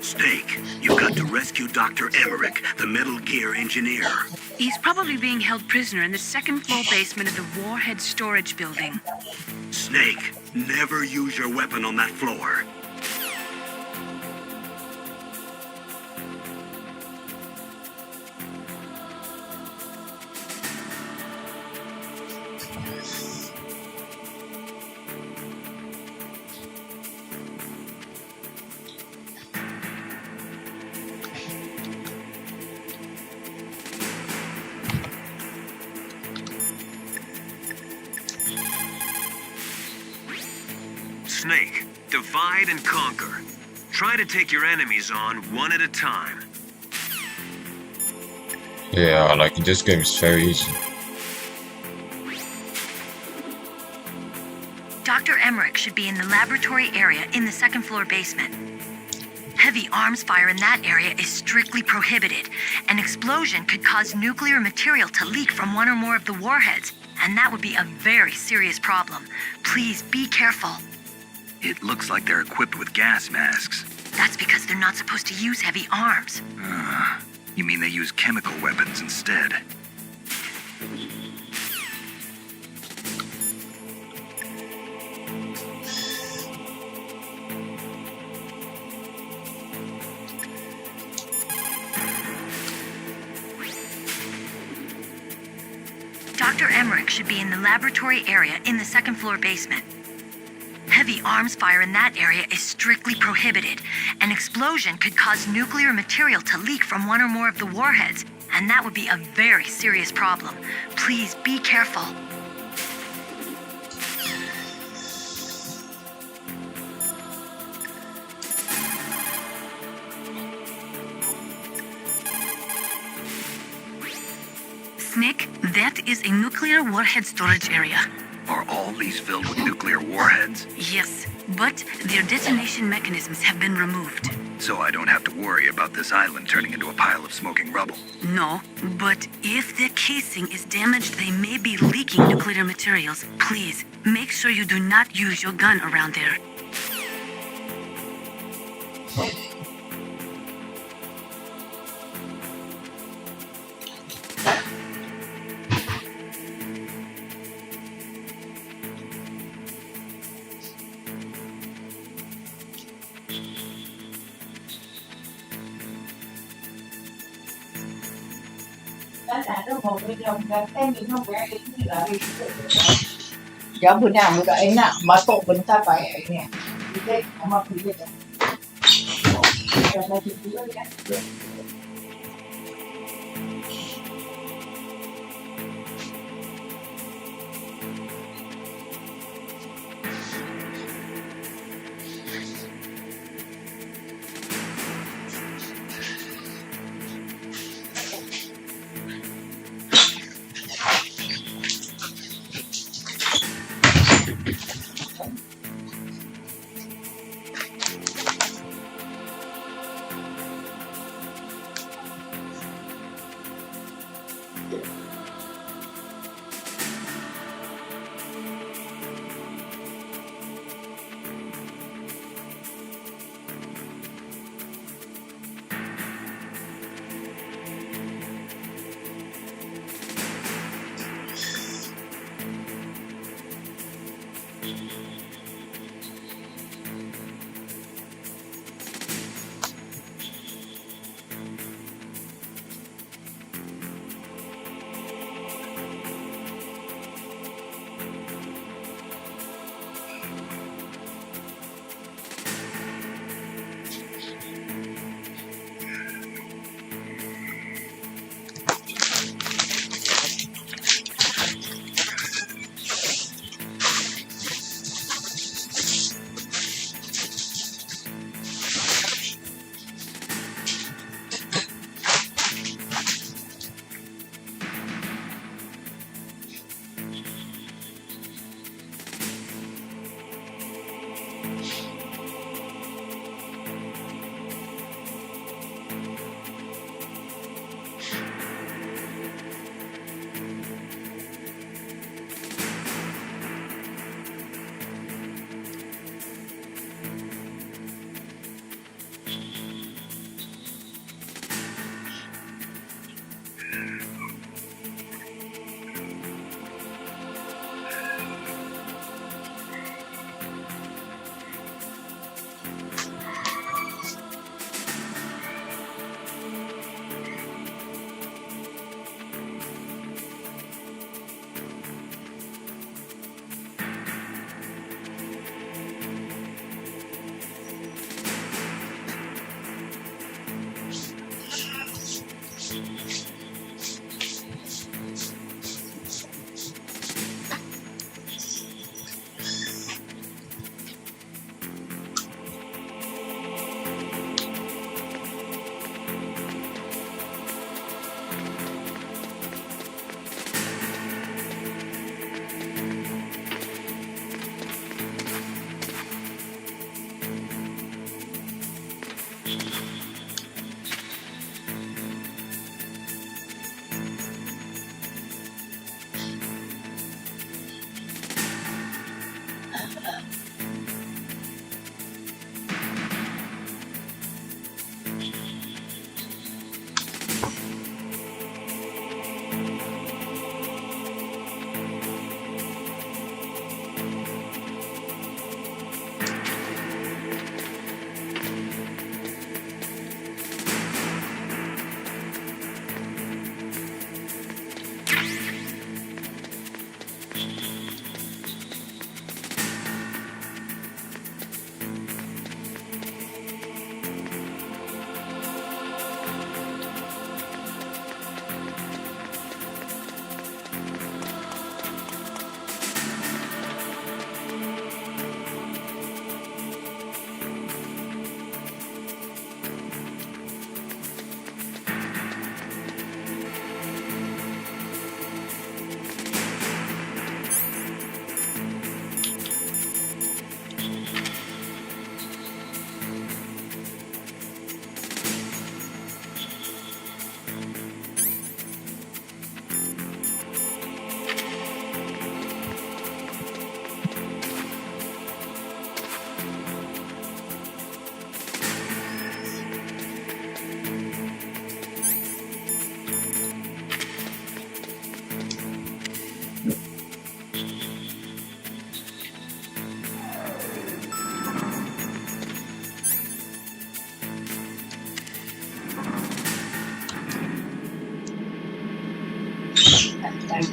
Snake, you've got to rescue Dr. Emmerich, the Metal Gear engineer. He's probably being held prisoner in the second floor basement of the Warhead Storage Building. Snake, never use your weapon on that floor. Snake, divide and conquer. Try to take your enemies on one at a time. Yeah, like this game is very easy. Dr. Emmerich should be in the laboratory area in the second floor basement. Heavy arms fire in that area is strictly prohibited. An explosion could cause nuclear material to leak from one or more of the warheads, and that would be a very serious problem. Please be careful. It looks like they're equipped with gas masks. That's because they're not supposed to use heavy arms. You mean they use chemical weapons instead? Dr. Emmerich should be in the laboratory area in the second floor basement. Heavy arms fire in that area is strictly prohibited. An explosion could cause nuclear material to leak from one or more of the warheads, and that would be a very serious problem. Please be careful. Snake, that is a nuclear warhead storage area. Are all these filled with nuclear warheads? Yes, but their detonation mechanisms have been removed. So I don't have to worry about this island turning into a pile of smoking rubble. No, but if the casing is damaged, they may be leaking nuclear materials. Please, make sure you do not use your gun around there. Giờ bữa nào mình gọi nè, mà tổ mình ta phải nè, cái mà cứ vậy.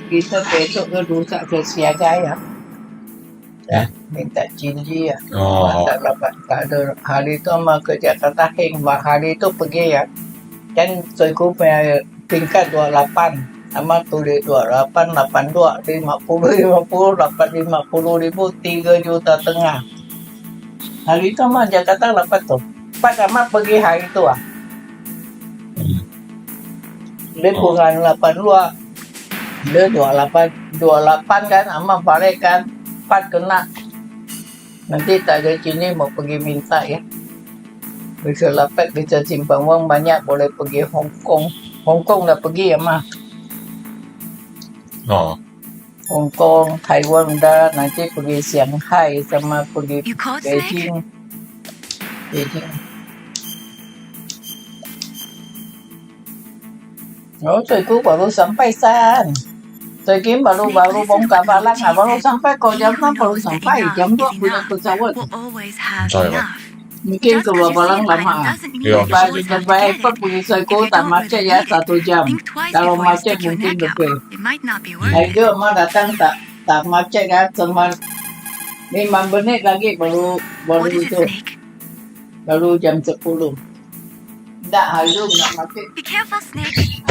kita besok ke kesiaga ya. Ya, minta janji ya. Oh. Tak ada hari tu mah ke Jakarta Heng, hari tu pergi ya. Kan saya punya tingkat 28. Ama tulis 28, 82, 50, 850 ribu, 3,5 juta. Hari itu mah Jakarta dapat tu. Pak Amat pergi hari itu ah. Dia bukan 82. Dia 28 kan, Amat balik kan. Pak kena. Nanti tak ada sini mau pergi minta ya. Bisa dapat, bisa simpan uang banyak, boleh pergi Hong Kong. Hong Kong dah pergi ya mah. Oh. Hong Kong, Taiwan dah, nanti pergi Shanghai sama pergi Beijing. Oh, saya baru sampai San. Saya baru bongkar barang, baru sampai kau jam 6 baru sampai. Jam 2 punya pesawat. Mungkin keluar barang lama. Bagi terbaik pun pergi saya tak macet ya 1 jam. Kalau macet mungkin lebih. Harga mah datang tak macet kan, cuma 5 minit lagi baru itu. Baru jam 10. Tak, harga nak macet. Be careful, Snake.